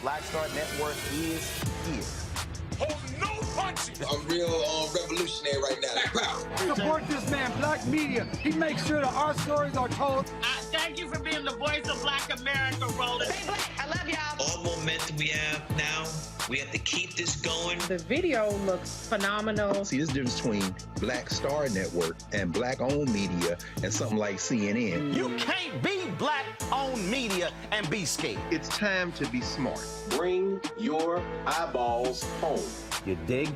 Black Star Network is here. Hold no punches. I'm real revolutionary right now. Support this man, Black Media. He makes sure that our stories are told. Thank you for being the voice of Black America, Roland. Stay black. I love y'all. All momentum we have now, we have to keep this going. The video looks phenomenal. See, this difference between Black Star Network and Black-owned media and something like CNN. You can't be Black-owned media and be scared. It's time to be smart. Bring your eyeballs home. You dig?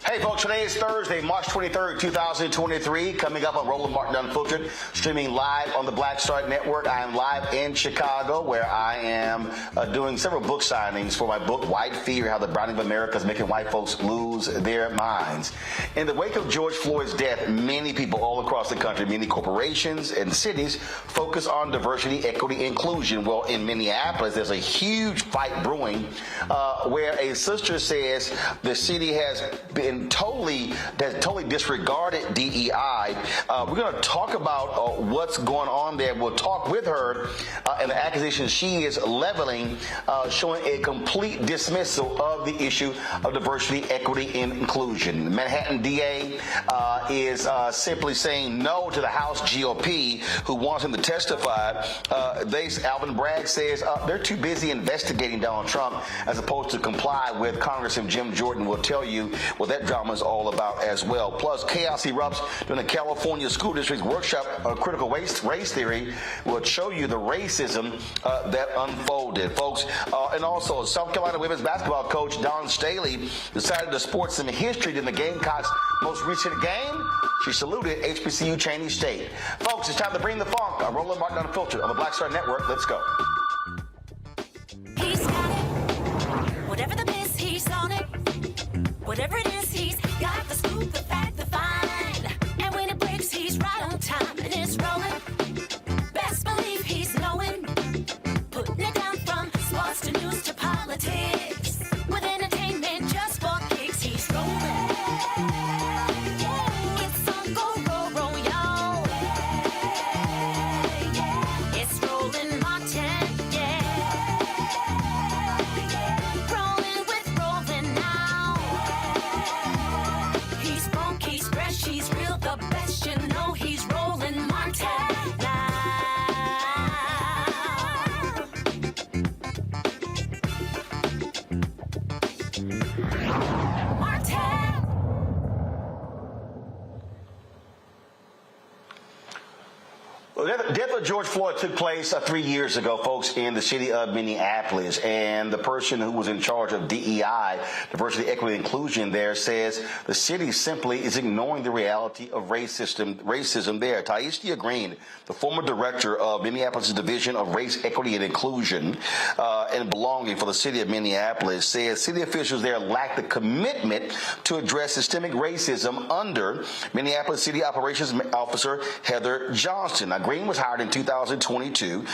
Hey, folks, today is Thursday, March 23rd, 2023. Coming up on Roland Martin Unfiltered, streaming live on the Black Star Network. I am live in Chicago, where I am doing several book signings for my book, White Fear, How the Browning of America is Making White Folks Lose Their Minds. In the wake of George Floyd's death, many people all across the country, many corporations and cities, focus on diversity, equity, inclusion. Well, in Minneapolis, there's a huge fight brewing where a sister says the city has totally disregarded DEI. We're going to talk about what's going on there. We'll talk with her and the accusations she is leveling, showing a complete dismissal of the issue of diversity, equity, and inclusion. The Manhattan DA is simply saying no to the House GOP, who wants him to testify. Alvin Bragg says they're too busy investigating Donald Trump as opposed to comply with. Congressman Jim Jordan will tell you what that drama is all about as well. Plus, chaos erupts during the California School District's workshop on critical race theory. Will show you the racism that unfolded, folks. And also, South Carolina women's basketball coach Dawn Staley decided to sport some history in the Gamecocks' most recent game. She saluted HBCU Cheney State. Folks, it's time to bring the funk. Roland Martin Unfiltered on the Black Star Network. Let's go. He's got it. Whatever the miss, he's on it. Whatever it is, he's got the scoop, the fact, the find. And when it breaks, he's right on time and it's rolling. Best believe he's knowing. Putting it down from sports to news to politics. With entertainment just for kicks, he's rolling. It's on go, roll, y'all. It's Roland Martin, rolling with Roland now. He's funky, he's fresh, he's real, the best, you know he's Roland Martin now. Martin. Well, the death of George Floyd took place 3 years ago, folks, in the city of Minneapolis. And the person who was in charge of DEI, diversity, equity, inclusion there, says the city simply is ignoring the reality of racism there. Tyeastia Green, the former director of Minneapolis Division of Race, Equity, and Inclusion and Belonging for the city of Minneapolis, says city officials there lack the commitment to address systemic racism under Minneapolis City Operations Officer Heather Johnston. Now, Green was hired in 2022,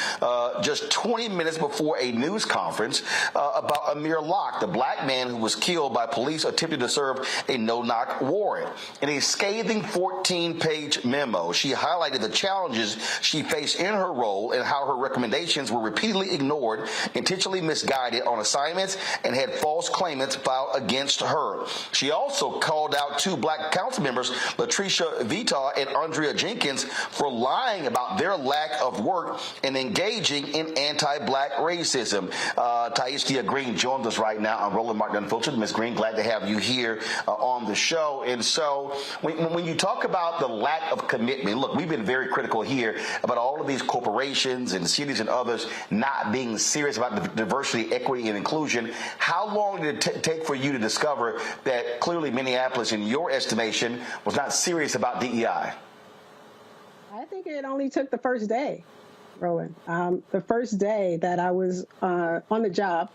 just 20 minutes before a news conference about Amir Locke, the black man who was killed by police attempting to serve a no-knock warrant. In a scathing 14-page memo, she highlighted the challenges she faced in her role and how her recommendations were repeatedly ignored, intentionally misguided on assignments, and had false claimants filed against her. She also called out two black council members, Latricia Vita and Andrea Jenkins, for lying about their lack of work and engaging in anti-black racism. Tyeastia Green joins us right now on Roland Martin Unfiltered. Ms. Green, glad to have you here on the show. And so when you talk about the lack of commitment, look, we've been very critical here about all of these corporations and cities and others not being serious about the diversity, equity, and inclusion. How long did it take for you to discover that clearly Minneapolis, in your estimation, was not serious about DEI? I think it only took the first day, Roland. The first day that I was on the job,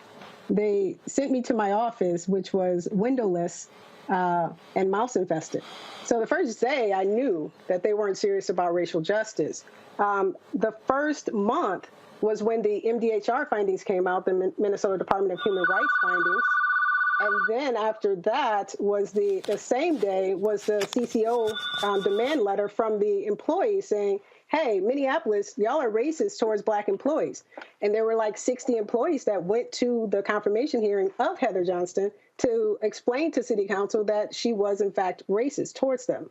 they sent me to my office, which was windowless and mouse infested. So the first day I knew that they weren't serious about racial justice. The first month was when the MDHR findings came out, the Minnesota Department of Human Rights findings. And then after that was the same day was the CCO demand letter from the employees saying, hey, Minneapolis, y'all are racist towards black employees. And there were like 60 employees that went to the confirmation hearing of Heather Johnston to explain to city council that she was in fact racist towards them.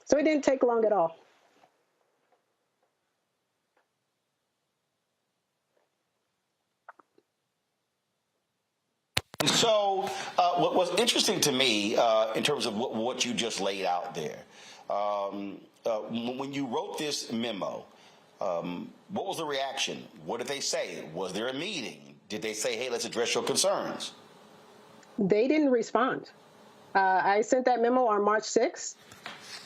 So it didn't take long at all. So what was interesting to me in terms of what you just laid out there, when you wrote this memo, what was the reaction? What did they say? Was there a meeting? Did they say, hey, let's address your concerns? They didn't respond. I sent that memo on March 6th.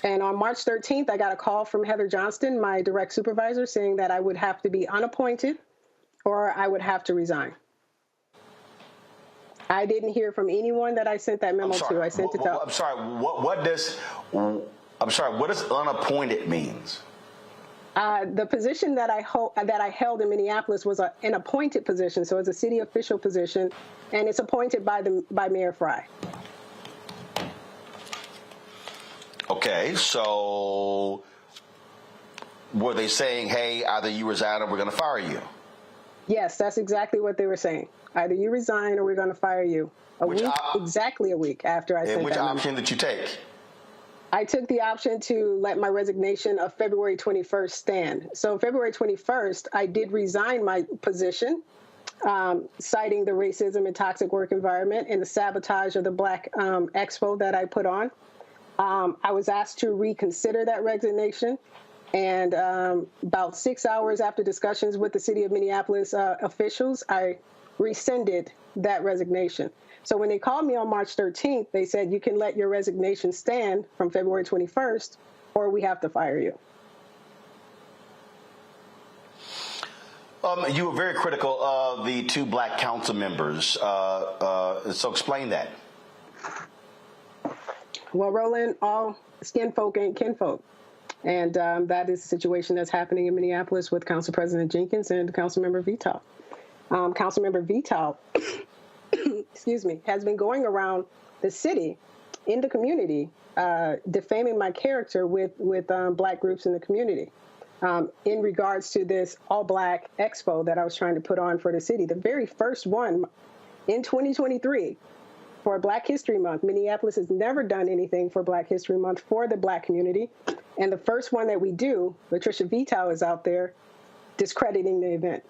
And on March 13th, I got a call from Heather Johnston, my direct supervisor, saying that I would have to be unappointed or I would have to resign. I didn't hear from anyone that I sent that memo to. I sent it to. I'm sorry. What does unappointed means? The position that I held in Minneapolis was an appointed position, so it's a city official position, and it's appointed by Mayor Fry. Okay, so were they saying, hey, either you resign or we're going to fire you? Yes, that's exactly what they were saying. Either you resign or we're going to fire you. Exactly a week after I sent that memo. And which option did you take? I took the option to let my resignation of February 21st stand. So February 21st, I did resign my position, citing the racism and toxic work environment and the sabotage of the Black Expo that I put on. I was asked to reconsider that resignation, and about 6 hours after discussions with the City of Minneapolis officials, I rescinded that resignation. So when they called me on March 13th, they said, you can let your resignation stand from February 21st, or we have to fire you. You were very critical of the two Black council members, so explain that. Well, Roland, all skin folk ain't kinfolk. And that is the situation that's happening in Minneapolis with Council President Jenkins and Councilmember Vital. Councilmember Vital, excuse me, has been going around the city, in the community, defaming my character with Black groups in the community in regards to this all-Black expo that I was trying to put on for the city. The very first one in 2023. For Black History Month. Minneapolis has never done anything for Black History Month for the Black community. And the first one that we do, Patricia Vital is out there discrediting the event,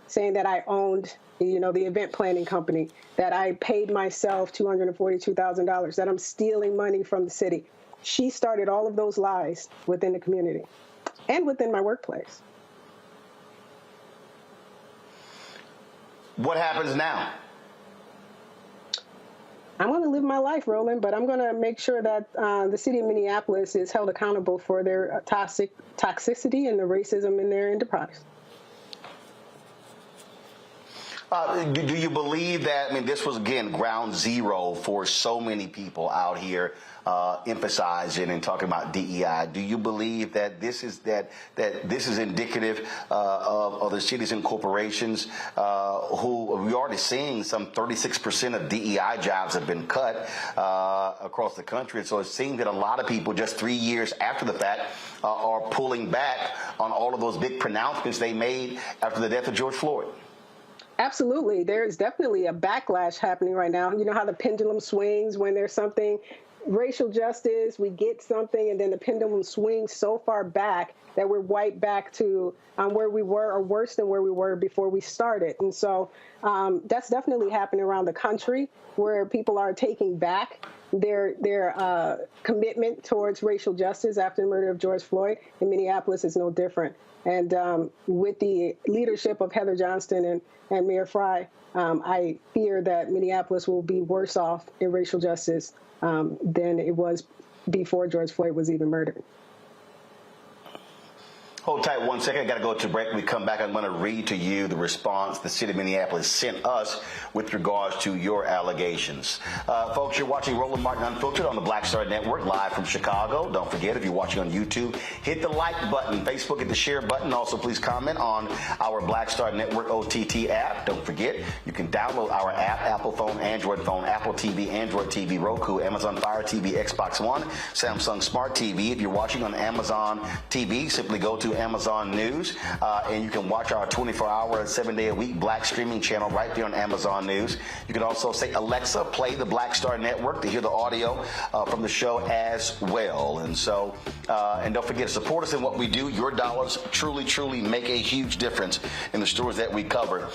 saying that I owned, the event planning company, that I paid myself $242,000, that I'm stealing money from the city. She started all of those lies within the community and within my workplace. What happens now? I'm going to live my life, Roland, but I'm going to make sure that the city of Minneapolis is held accountable for their toxicity and the racism in their enterprise. Do you believe that, this was, again, ground zero for so many people out here emphasizing and talking about DEI? Do you believe that this is indicative of the cities and corporations who we're already seeing some 36% of DEI jobs have been cut across the country? And so it seems that a lot of people just 3 years after the fact are pulling back on all of those big pronouncements they made after the death of George Floyd. Absolutely. There is definitely a backlash happening right now. You know how the pendulum swings when there's something, racial justice, we get something, and then the pendulum swings so far back that we're right back to where we were, or worse than where we were before we started. And so that's definitely happening around the country, where people are taking back their commitment towards racial justice after the murder of George Floyd. And Minneapolis is no different. And with the leadership of Heather Johnston and Mayor Fry, I fear that Minneapolis will be worse off in racial justice than it was before George Floyd was even murdered. Hold tight 1 second. I got to go to break. When we come back, I'm going to read to you the response the city of Minneapolis sent us with regards to your allegations. Folks, you're watching Roland Martin Unfiltered on the Black Star Network, live from Chicago. Don't forget, if you're watching on YouTube, hit the like button. Facebook, hit the share button. Also, please comment on our Black Star Network OTT app. Don't forget, you can download our app, Apple phone, Android phone, Apple TV, Android TV, Roku, Amazon Fire TV, Xbox One, Samsung Smart TV. If you're watching on Amazon TV, simply go to Amazon News, and you can watch our 24-hour, 7-day-a-week Black streaming channel right there on Amazon News. You can also say, Alexa, play the Black Star Network to hear the audio from the show as well. And so, and don't forget to support us in what we do. Your dollars truly, truly make a huge difference in the stories that we cover.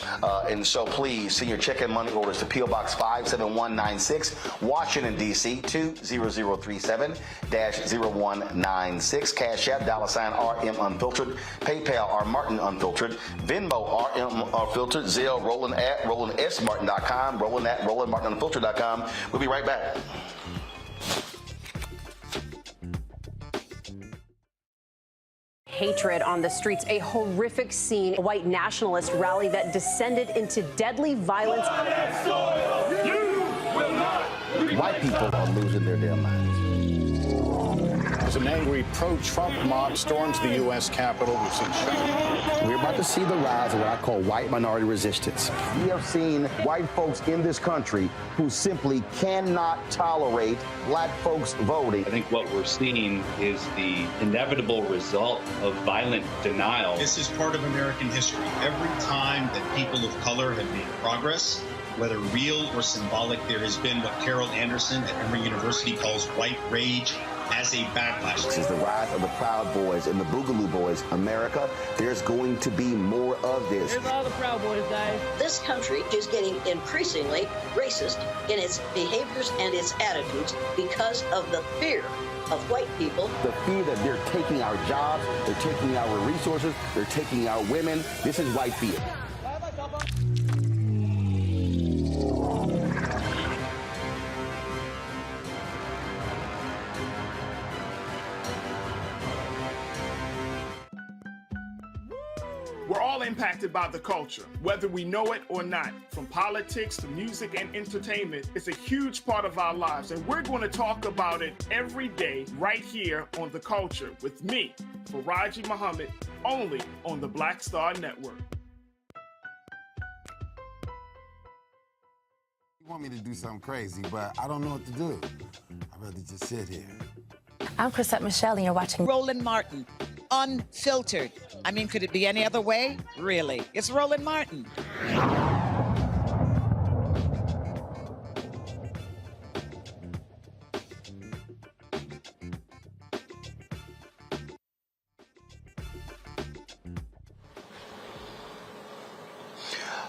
And so please send your check and money orders to P.O. Box 57196, Washington, D.C. 20037-0196. Cash App, $ RM Unfiltered. Unfiltered, PayPal R Martin Unfiltered, Venmo RM Unfiltered, Zelle Roland at RolandSMartin.com, Roland at RolandMartinUnfiltered.com. We'll be right back. Hatred on the streets, a horrific scene, a white nationalist rally that descended into deadly violence. White people are losing their damn minds. As an angry pro-Trump mob storms the U.S. Capitol, we've seen shooting. We're about to see the rise of what I call white minority resistance. We have seen white folks in this country who simply cannot tolerate black folks voting. I think what we're seeing is the inevitable result of violent denial. This is part of American history. Every time that people of color have made progress, whether real or symbolic, there has been what Carol Anderson at Emory University calls white rage as a backlash. This is the rise of the Proud Boys and the Boogaloo Boys. America, there's going to be more of this. Here's all the Proud Boys, guys. This country is getting increasingly racist in its behaviors and its attitudes because of the fear of white people. The fear that they're taking our jobs, they're taking our resources, they're taking our women. This is white fear. We're all impacted by the culture, whether we know it or not. From politics to music and entertainment, it's a huge part of our lives, and we're going to talk about it every day right here on The Culture with me, Faraji Muhammad, only on the Black Star Network. You want me to do something crazy, but I don't know what to do. I'd rather just sit here. I'm Chrisette Michelle, and you're watching Roland Martin, Unfiltered. I mean, could it be any other way? Really? It's Roland Martin.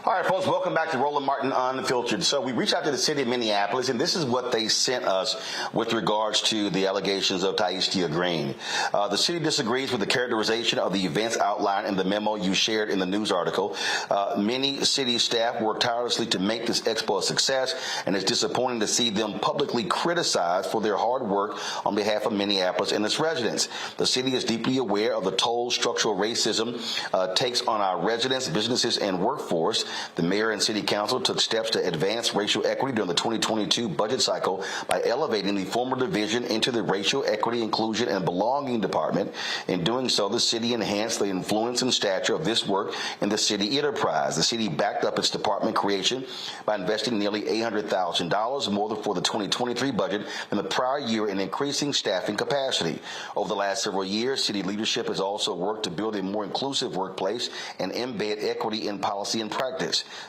All right, folks, welcome back to Roland Martin Unfiltered. So we reached out to the city of Minneapolis, and this is what they sent us with regards to the allegations of Tyeastia Green. The city disagrees with the characterization of the events outlined in the memo you shared in the news article. Many city staff worked tirelessly to make this expo a success, and it's disappointing to see them publicly criticized for their hard work on behalf of Minneapolis and its residents. The city is deeply aware of the toll structural racism takes on our residents, businesses, and workforce. The mayor and city council took steps to advance racial equity during the 2022 budget cycle by elevating the former division into the Racial Equity, Inclusion, and Belonging Department. In doing so, the city enhanced the influence and stature of this work in the city enterprise. The city backed up its department creation by investing nearly $800,000 more than for the 2023 budget than the prior year in increasing staffing capacity. Over the last several years, city leadership has also worked to build a more inclusive workplace and embed equity in policy and practice.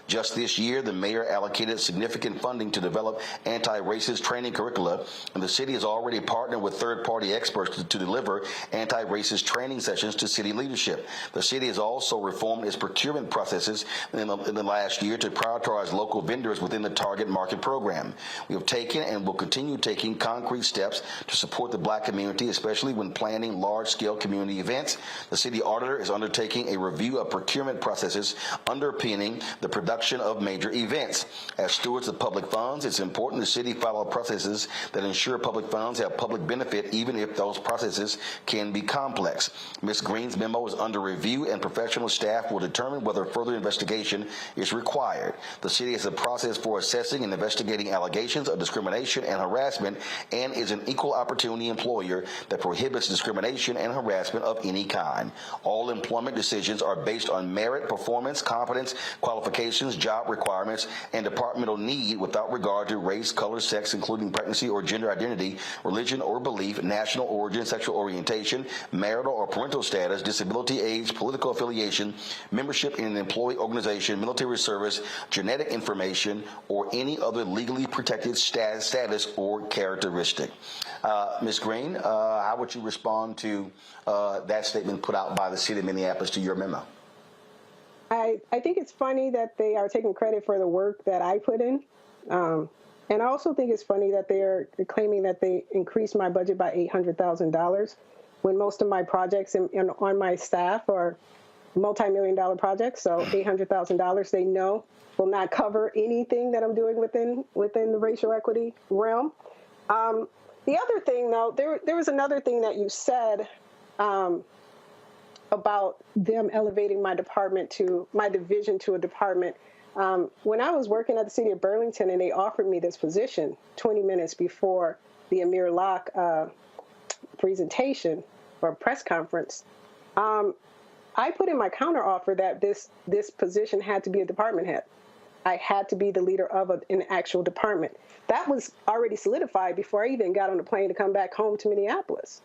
Just this year, the mayor allocated significant funding to develop anti-racist training curricula, and the city has already partnered with third-party experts to deliver anti-racist training sessions to city leadership. The city has also reformed its procurement processes in the last year to prioritize local vendors within the target market program. We have taken and will continue taking concrete steps to support the black community, especially when planning large-scale community events. The city auditor is undertaking a review of procurement processes underpinning the production of major events. As stewards of public funds, it's important the city follow processes that ensure public funds have public benefit, even if those processes can be complex. Ms. Green's memo is under review, and professional staff will determine whether further investigation is required. The city has a process for assessing and investigating allegations of discrimination and harassment, and is an equal opportunity employer that prohibits discrimination and harassment of any kind. All employment decisions are based on merit, performance, competence, qualifications, job requirements, and departmental need without regard to race, color, sex, including pregnancy or gender identity, religion or belief, national origin, sexual orientation, marital or parental status, disability, age, political affiliation, membership in an employee organization, military service, genetic information, or any other legally protected status or characteristic. Ms. Green, how would you respond to that statement put out by the city of Minneapolis to your memo? I think it's funny that they are taking credit for the work that I put in. And I also think it's funny that they're claiming that they increased my budget by $800,000. when most of my projects on my staff are multi-million-dollar projects, so $800,000 they know will not cover anything that I'm doing within the racial equity realm. The other thing, though, there was another thing that you said about them elevating my division to a department. When I was working at the City of Burlington and they offered me this position 20 minutes before the Amir Locke presentation or press conference, I put in my counteroffer that this position had to be a department head. I had to be the leader of an actual department. That was already solidified before I even got on the plane to come back home to Minneapolis.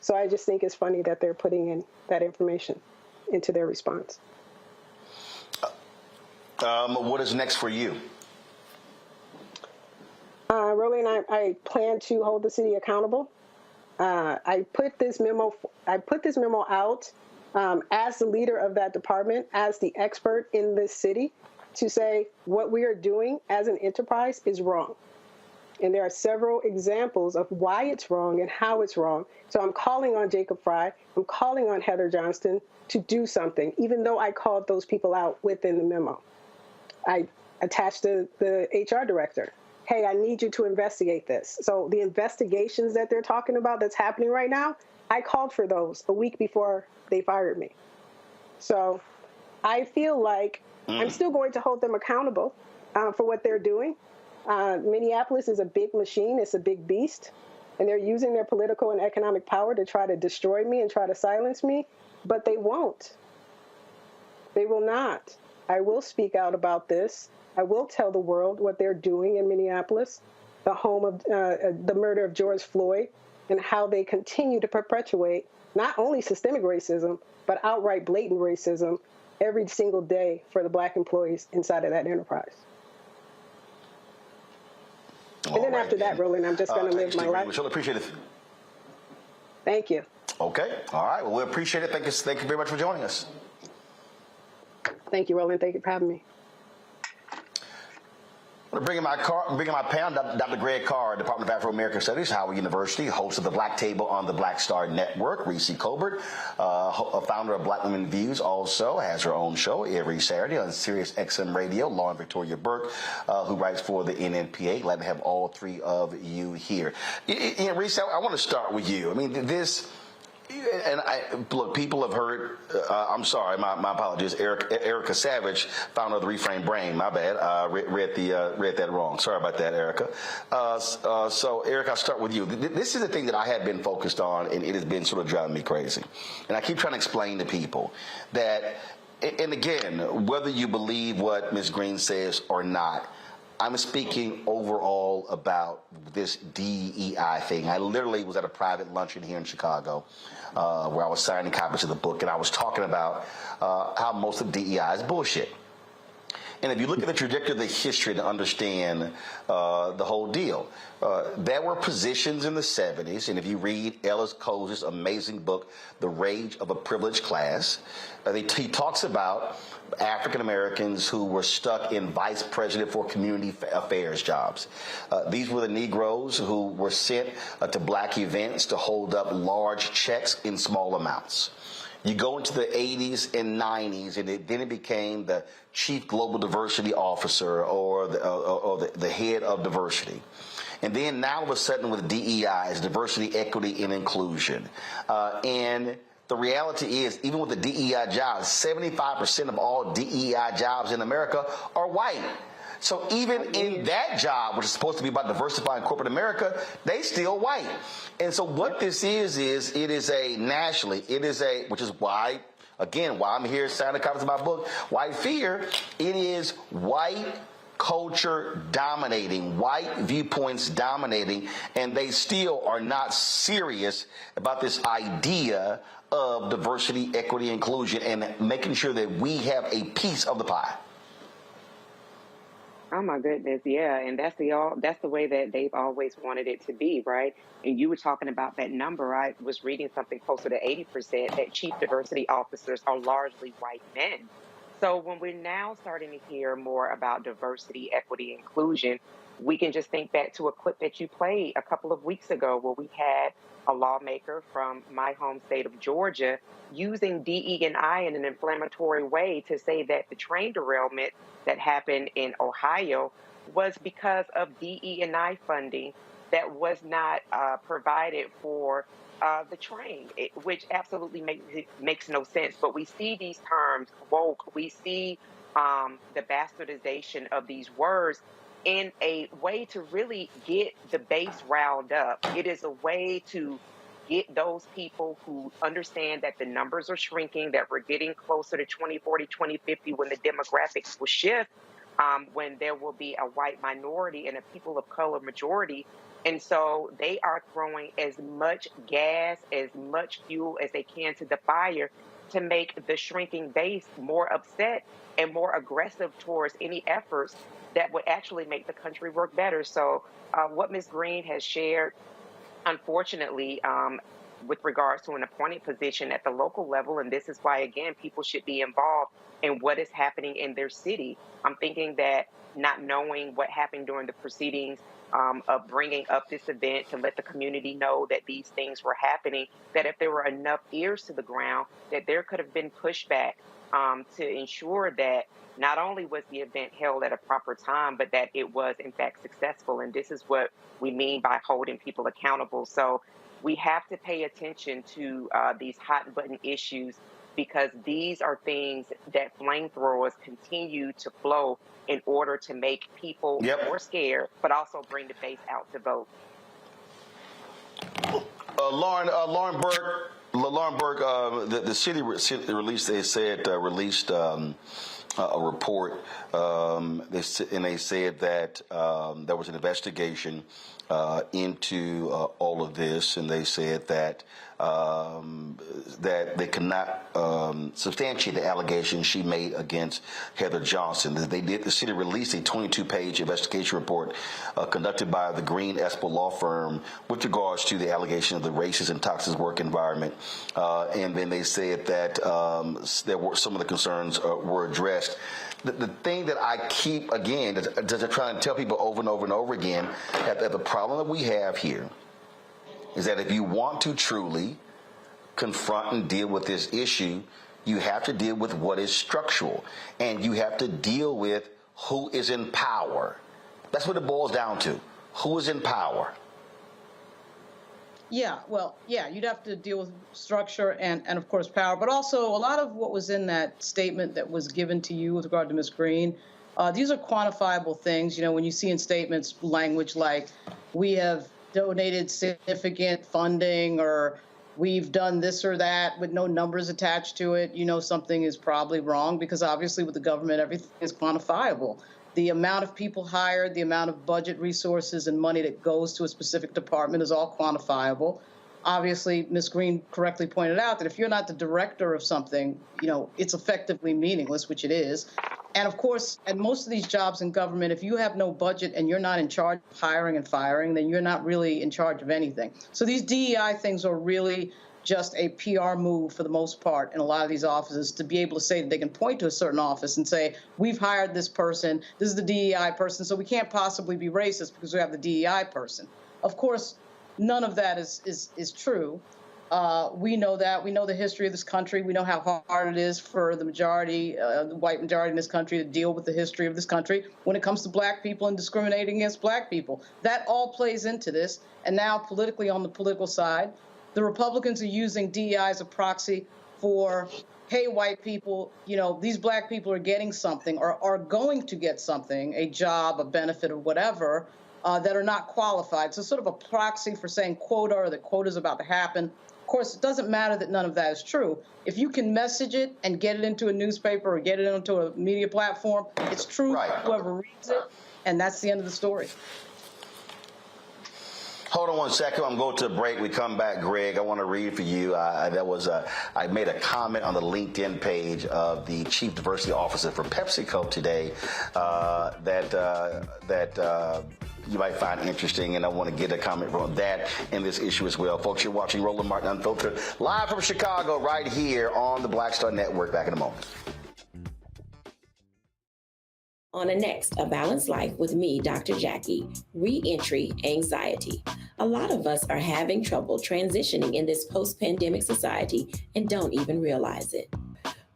So I just think it's funny that they're putting in that information into their response. What is next for you? Roland, I plan to hold the city accountable. I put this memo out as the leader of that department, as the expert in this city, to say what we are doing as an enterprise is wrong. And there are several examples of why it's wrong and how it's wrong. So I'm calling on Jacob Fry, I'm calling on Heather Johnston to do something, even though I called those people out within the memo. I attached the HR director. Hey, I need you to investigate this. So the investigations that they're talking about that's happening right now, I called for those a week before they fired me. So I feel like I'm still going to hold them accountable for what they're doing. Minneapolis is a big machine. It's a big beast. And they're using their political and economic power to try to destroy me and try to silence me. But they won't. They will not. I will speak out about this. I will tell the world what they're doing in Minneapolis, the home of the murder of George Floyd, and how they continue to perpetuate not only systemic racism, but outright blatant racism every single day for the Black employees inside of that enterprise. And then after that, Roland, I'm just going to live my life. We appreciate it. Thank you. Okay. All right. Well, we appreciate it. Thank you very much for joining us. Thank you, Roland. Thank you for having me. I'm bringing my panel, Dr. Greg Carr, Department of Afro-American Studies, Howard University, host of the Black Table on the Black Star Network. Reese Colbert, founder of Black Women Views, also has her own show every Saturday on Sirius XM Radio. Lauren Victoria Burke, who writes for the NNPA. Glad to have all three of you here. Reese, I want to start with you. I mean, this. And look, people have heard, I'm sorry, my apologies, Erica Savage, founder of the Reframe Brain, my bad, read that wrong. Sorry about that, Erica. So, Eric, I'll start with you. This is the thing that I have been focused on, and it has been sort of driving me crazy. And I keep trying to explain to people that, and again, whether you believe what Ms. Green says or not, I'm speaking overall about this DEI thing. I literally was at a private luncheon here in Chicago where I was signing copies of the book, and I was talking about how most of DEI is bullshit. And if you look at the trajectory of the history to understand the whole deal, there were positions in the 70s, and if you read Ellis Cose's amazing book, The Rage of a Privileged Class, he talks about African Americans who were stuck in vice president for community affairs jobs. These were the Negroes who were sent to black events to hold up large checks in small amounts. You go into the 80s and 90s, and then it became the chief global diversity officer or the head of diversity. And then now all of a sudden with DEI is diversity, equity, and inclusion. And the reality is, even with the DEI jobs, 75% of all DEI jobs in America are white. So even in that job, which is supposed to be about diversifying corporate America, they still white. And so what this is it is a nationally, which is why, again, why I'm here signing copies of my book, White Fear. It is white culture dominating, white viewpoints dominating, and they still are not serious about this idea of diversity, equity, inclusion, and making sure that we have a piece of the pie. Oh my goodness, yeah, and that's the way that they've always wanted it to be, right? And you were talking about that number. I was reading something closer to 80% that chief diversity officers are largely white men. So when we're now starting to hear more about diversity, equity, inclusion, we can just think back to a clip that you played a couple of weeks ago where we had a lawmaker from my home state of Georgia, using DE&I in an inflammatory way to say that the train derailment that happened in Ohio was because of DE&I funding that was not provided for the train, which absolutely makes no sense. But we see these terms, woke, we see the bastardization of these words in a way to really get the base riled up. It is a way to get those people who understand that the numbers are shrinking, that we're getting closer to 2040, 2050 when the demographics will shift, when there will be a white minority and a people of color majority. And so they are throwing as much gas, as much fuel as they can to the fire to make the shrinking base more upset and more aggressive towards any efforts that would actually make the country work better. So what Ms. Green has shared, unfortunately, with regards to an appointed position at the local level, and this is why, again, people should be involved in what is happening in their city. I'm thinking that not knowing what happened during the proceedings of bringing up this event to let the community know that these things were happening, that if there were enough ears to the ground, that there could have been pushback to ensure that not only was the event held at a proper time, but that it was, in fact, successful. And this is what we mean by holding people accountable. So we have to pay attention to these hot button issues, because these are things that flamethrowers continue to flow in order to make people more scared, but also bring the base out to vote. Lauren Burke, the city released, they said, released a report, they said that there was an investigation into all of this, and they said that that they cannot substantiate the allegations she made against Heather Johnston. The city released a 22-page investigation report conducted by the Green Espel law firm with regards to the allegation of the racist and toxic work environment. And then they said that there were some of the concerns were addressed. The thing that I keep, again, just trying to tell people over and over and over again, that the problem that we have here is that if you want to truly confront and deal with this issue, you have to deal with what is structural, and you have to deal with who is in power. That's what it boils down to. Who is in power? Yeah, well, yeah, you'd have to deal with structure and of course, power. But also, a lot of what was in that statement that was given to you with regard to Ms. Green, these are quantifiable things. You know, when you see in statements language like, we have donated significant funding, or we've done this or that with no numbers attached to it, you know something is probably wrong, because obviously with the government, everything is quantifiable. The amount of people hired, the amount of budget resources and money that goes to a specific department is all quantifiable. Obviously, Ms. Green correctly pointed out that if you're not the director of something, you know, it's effectively meaningless, which it is. And of course, at most of these jobs in government, if you have no budget and you're not in charge of hiring and firing, then you're not really in charge of anything. So these DEI things are really just a PR move for the most part in a lot of these offices, to be able to say that they can point to a certain office and say, we've hired this person, this is the DEI person, so we can't possibly be racist because we have the DEI person. Of course, none of that is true. We know that. We know the history of this country. We know how hard it is for the majority, the white majority in this country, to deal with the history of this country when it comes to black people and discriminating against black people. That all plays into this. And now politically, on the political side, the Republicans are using DEI as a proxy for, hey, white people, you know, these black people are getting something, or are going to get something, a job, a benefit, or whatever, that are not qualified. So sort of a proxy for saying quota, or that quota is about to happen. Of course, it doesn't matter that none of that is true. If you can message it and get it into a newspaper or get it into a media platform, it's true for whoever reads it, and that's the end of the story. Hold on one second. I'm going to a break. We come back, Greg. I want to read for you. I made a comment on the LinkedIn page of the Chief Diversity Officer for PepsiCo today that you might find interesting, and I want to get a comment from that in this issue as well. Folks, you're watching Roland Martin Unfiltered, live from Chicago, right here on the Black Star Network. Back in a moment. On the next A Balanced Life with me, Dr. Jackie, re-entry anxiety. A lot of us are having trouble transitioning in this post-pandemic society and don't even realize it.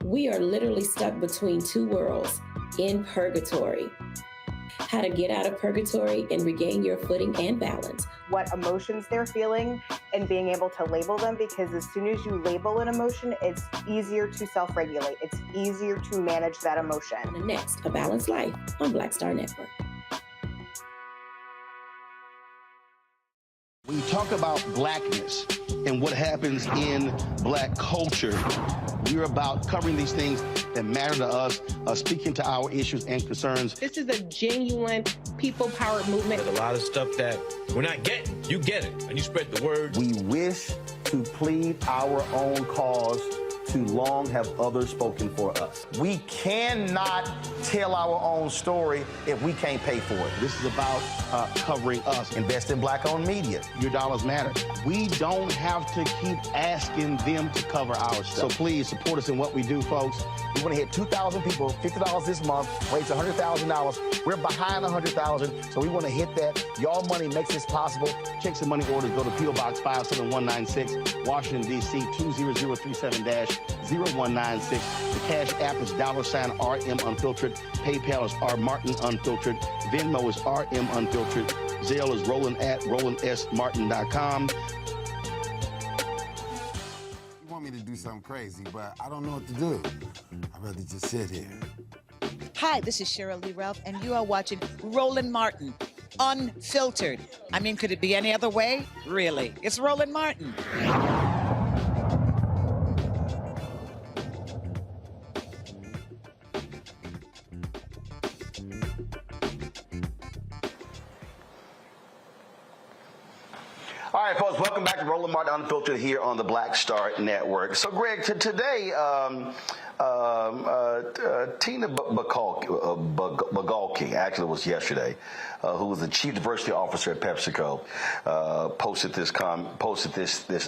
We are literally stuck between two worlds, in purgatory. How to get out of purgatory and regain your footing and balance. What emotions they're feeling and being able to label them, because as soon as you label an emotion, it's easier to self-regulate. It's easier to manage that emotion. On the next A Balanced Life on Black Star Network. When you talk about blackness and what happens in black culture, we're about covering these things that matter to us, speaking to our issues and concerns. This is a genuine people-powered movement. There's a lot of stuff that we're not getting. You get it, and you spread the word. We wish to plead our own cause. Too long have others spoken for us. We cannot tell our own story if we can't pay for it. This is about covering us. Invest in black-owned media. Your dollars matter. We don't have to keep asking them to cover our stuff. So please support us in what we do, folks. We want to hit 2,000 people, $50 this month, raise $100,000. We're behind 100,000, so we want to hit that. Y'all money makes this possible. Check some money orders. Go to P.O. Box 57196, Washington, D.C. 20037-0196. The Cash App is $RM Unfiltered. PayPal is R Martin Unfiltered. Venmo is RM Unfiltered. Zelle is Roland at RolandSMartin.com. You want me to do something crazy, but I don't know what to do. I'd rather just sit here. Hi, this is Cheryl Lee Ralph, and you are watching Roland Martin, Unfiltered. I mean, could it be any other way? Really? It's Roland Martin. All right, folks, welcome back to Roland Martin Unfiltered here on the Black Star Network. So, Greg, today, Tina Bagalki, actually it was yesterday, who was the chief diversity officer at PepsiCo, posted this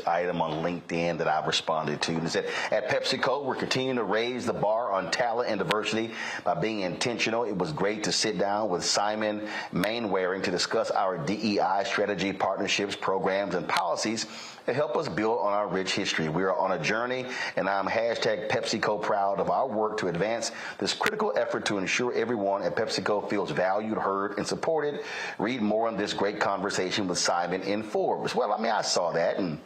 item on LinkedIn that I've responded to. And it said, at PepsiCo, we're continuing to raise the bar on talent and diversity by being intentional. It was great to sit down with Simon Mainwaring to discuss our DEI strategy, partnerships, programs, and policies that help us build on our rich history. We are on a journey, and I'm hashtag PepsiCo proud of our work to advance this critical effort to ensure everyone at PepsiCo feels valued, heard, and supported. Read more on this great conversation with Simon in Forbes. Well, I mean, I saw that, and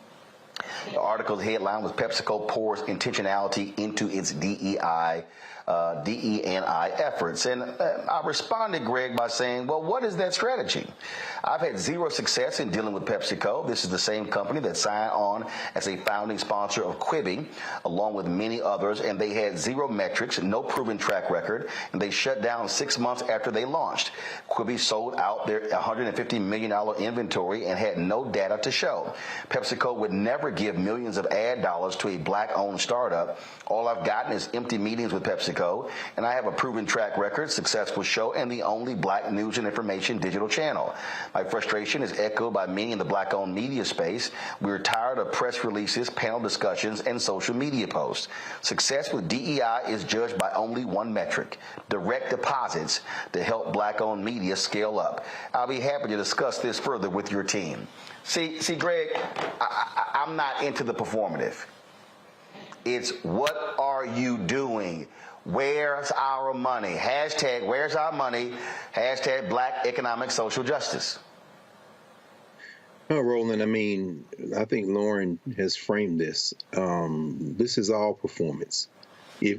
the article's headline was PepsiCo pours intentionality into its DEI efforts. And I responded, Greg, by saying, well, what is that strategy? I've had zero success in dealing with PepsiCo. This is the same company that signed on as a founding sponsor of Quibi, along with many others, and they had zero metrics, no proven track record, and they shut down 6 months after they launched. Quibi sold out their $150 million inventory and had no data to show. PepsiCo would never give millions of ad dollars to a black-owned startup. All I've gotten is empty meetings with PepsiCo, and I have a proven track record, successful show, and the only black news and information digital channel. My frustration is echoed by many in the black-owned media space. We're tired of press releases, panel discussions, and social media posts. Success with DEI is judged by only one metric: direct deposits to help black-owned media scale up. I'll be happy to discuss this further with your team. See, Greg, I'm not into the performative. It's what are you doing? Where's our money? Hashtag where's our money? Hashtag black economic social justice. No, Roland, I mean, I think Lauren has framed this. This is all performance.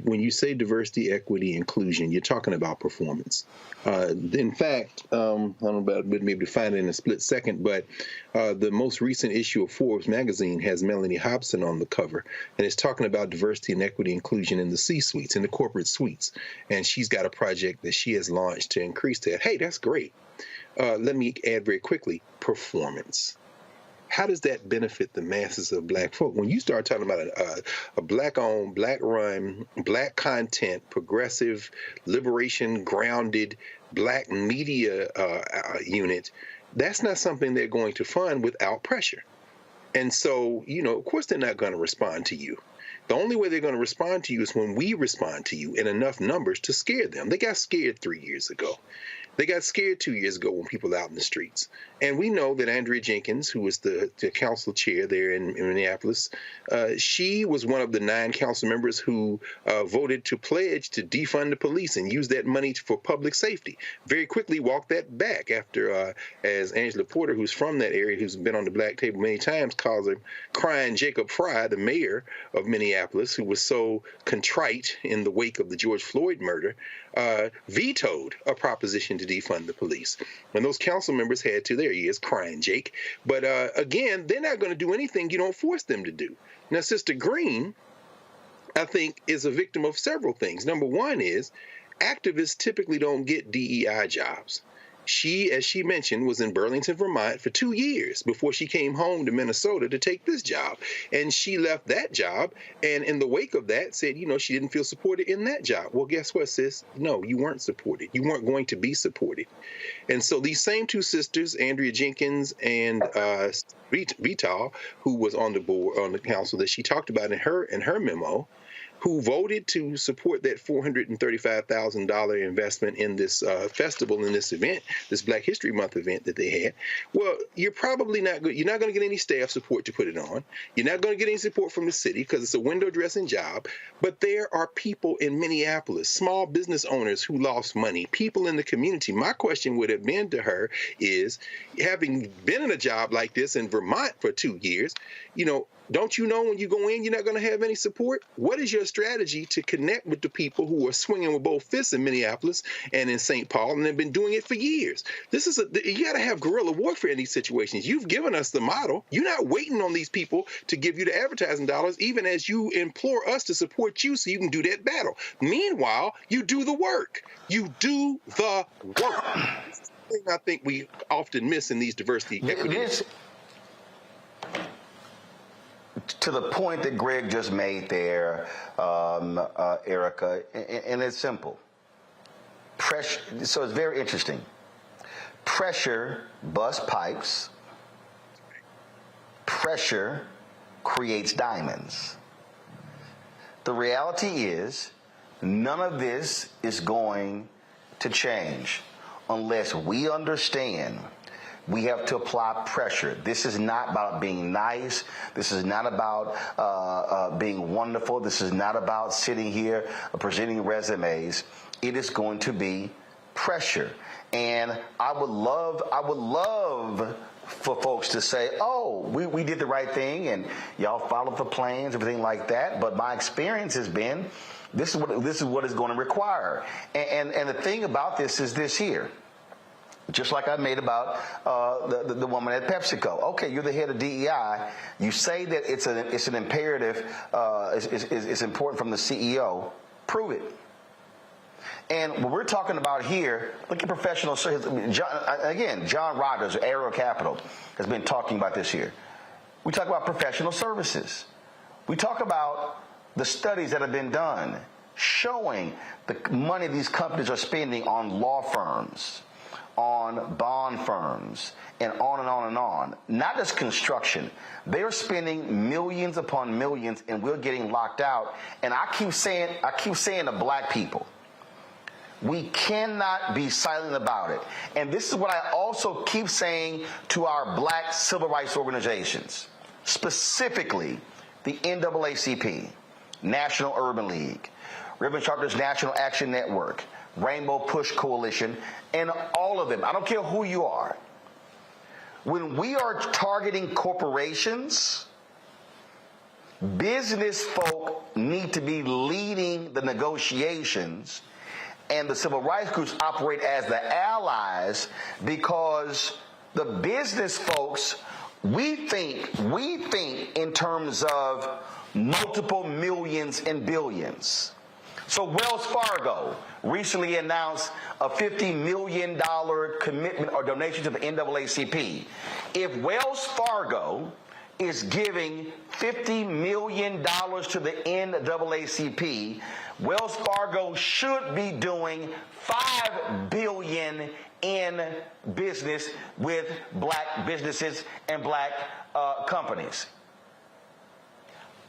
When you say diversity, equity, inclusion, you're talking about performance. In fact, I don't know about maybe to find it in a split second, but the most recent issue of Forbes magazine has Melanie Hobson on the cover, and it's talking about diversity and equity inclusion in the C-suites, in the corporate suites. And she's got a project that she has launched to increase that. Hey, that's great. Let me add very quickly, performance. How does that benefit the masses of black folk? When you start talking about a black-owned, black-run, black content, progressive, liberation, grounded, black media unit, that's not something they're going to fund without pressure. And so, of course they're not going to respond to you. The only way they're going to respond to you is when we respond to you in enough numbers to scare them. They got scared 3 years ago. They got scared 2 years ago when people were out in the streets. And we know that Andrea Jenkins, who was the council chair there in Minneapolis, she was one of the 9 council members who voted to pledge to defund the police and use that money for public safety. Very quickly walked that back after, as Angela Porter, who's from that area, who's been on the Black Table many times, calls him crying Jacob Fry, the mayor of Minneapolis, who was so contrite in the wake of the George Floyd murder, vetoed a proposition to defund the police. And those council members had to, there he is, crying Jake. But again, they're not going to do anything you don't force them to do. Now, Sister Green, I think, is a victim of several things. Number one is activists typically don't get DEI jobs. She, as she mentioned, was in Burlington, Vermont for 2 years before she came home to Minnesota to take this job. And she left that job, and in the wake of that said, you know, she didn't feel supported in that job. Well, guess what, sis? No, you weren't supported. You weren't going to be supported. And so these same 2 sisters, Andrea Jenkins and Vital, who was on the board, on the council that she talked about in her memo, who voted to support that $435,000 investment in this festival, in this event, this Black History Month event that they had. Well, you're probably not good. You're not going to get any staff support to put it on. You're not going to get any support from the city because it's a window dressing job. But there are people in Minneapolis, small business owners who lost money, people in the community. My question would have been to her is, having been in a job like this in Vermont for 2 years, you know, don't you know when you go in, you're not going to have any support? What is your strategy to connect with the people who are swinging with both fists in Minneapolis and in St. Paul and have been doing it for years? This is you got to have guerrilla warfare in these situations. You've given us the model. You're not waiting on these people to give you the advertising dollars, even as you implore us to support you so you can do that battle. Meanwhile, you do the work. You do the work. This is the thing I think we often miss in these diversity equity. To the point that Greg just made there, Erica, and it's simple. Pressure. So it's very interesting. Pressure busts pipes. Pressure creates diamonds. The reality is, none of this is going to change unless we understand we have to apply pressure. This is not about being nice. This is not about being wonderful. This is not about sitting here presenting resumes. It is going to be pressure. And I would love for folks to say, oh, we did the right thing and y'all followed the plans, everything like that. But my experience has been, this is what it's going to require. And the thing about this is this here. Just like I made about the woman at PepsiCo. Okay, you're the head of DEI. You say that it's an imperative. It's important from the CEO. Prove it. And what we're talking about here, look at professional services. John Rogers, Arrow Capital, has been talking about this here. We talk about professional services. We talk about the studies that have been done showing the money these companies are spending on law firms, on bond firms, and on and on and on. Not just construction. They're spending millions upon millions, and we're getting locked out. And I keep saying to black people, we cannot be silent about it. And this is what I also keep saying to our black civil rights organizations, specifically the NAACP, National Urban League, Ribbon Sharpton's National Action Network, Rainbow Push Coalition, and all of them. I don't care who you are. When we are targeting corporations, business folk need to be leading the negotiations, and the civil rights groups operate as the allies, because the business folks, we think in terms of multiple millions and billions. So Wells Fargo recently announced a $50 million commitment or donation to the NAACP. If Wells Fargo is giving $50 million to the NAACP, Wells Fargo should be doing $5 billion in business with black businesses and black companies.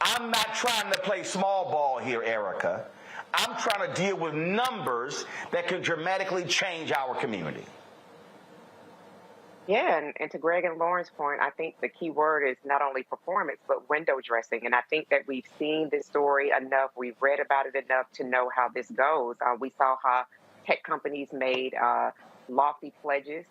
I'm not trying to play small ball here, Erica. I'm trying to deal with numbers that could dramatically change our community. Yeah, and to Greg and Lauren's point, I think the key word is not only performance, but window dressing. And I think that we've seen this story enough, we've read about it enough to know how this goes. We saw how tech companies made lofty pledges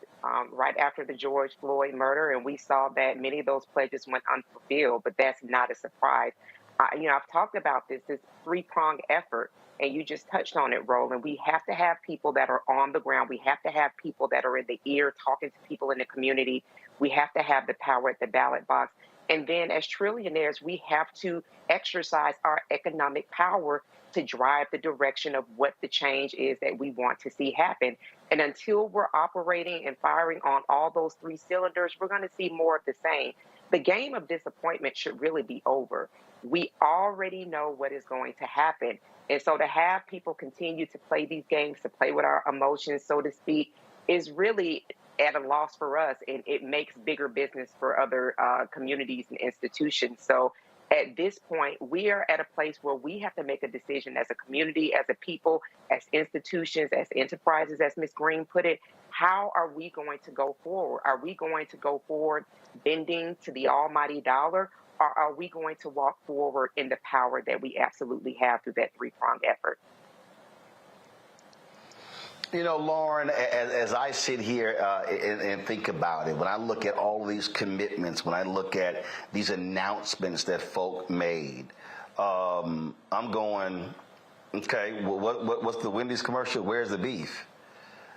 right after the George Floyd murder, and we saw that many of those pledges went unfulfilled, but that's not a surprise. I've talked about this three-pronged effort, and you just touched on it, Roland. We have to have people that are on the ground. We have to have people that are in the ear talking to people in the community. We have to have the power at the ballot box. And then as trillionaires, we have to exercise our economic power to drive the direction of what the change is that we want to see happen. And until we're operating and firing on all those three cylinders, we're going to see more of the same. The game of disappointment should really be over. We already know what is going to happen. And so to have people continue to play these games, to play with our emotions, so to speak, is really at a loss for us, and it makes bigger business for other communities and institutions. So at this point, we are at a place where we have to make a decision as a community, as a people, as institutions, as enterprises, as Ms. Green put it. How are we going to go forward? Are we going to go forward bending to the almighty dollar, or are we going to walk forward in the power that we absolutely have through that three-pronged effort? You know, Lauren, as I sit here and think about it, when I look at all these commitments, when I look at these announcements that folk made, I'm going, okay, well, what's the Wendy's commercial? Where's the beef?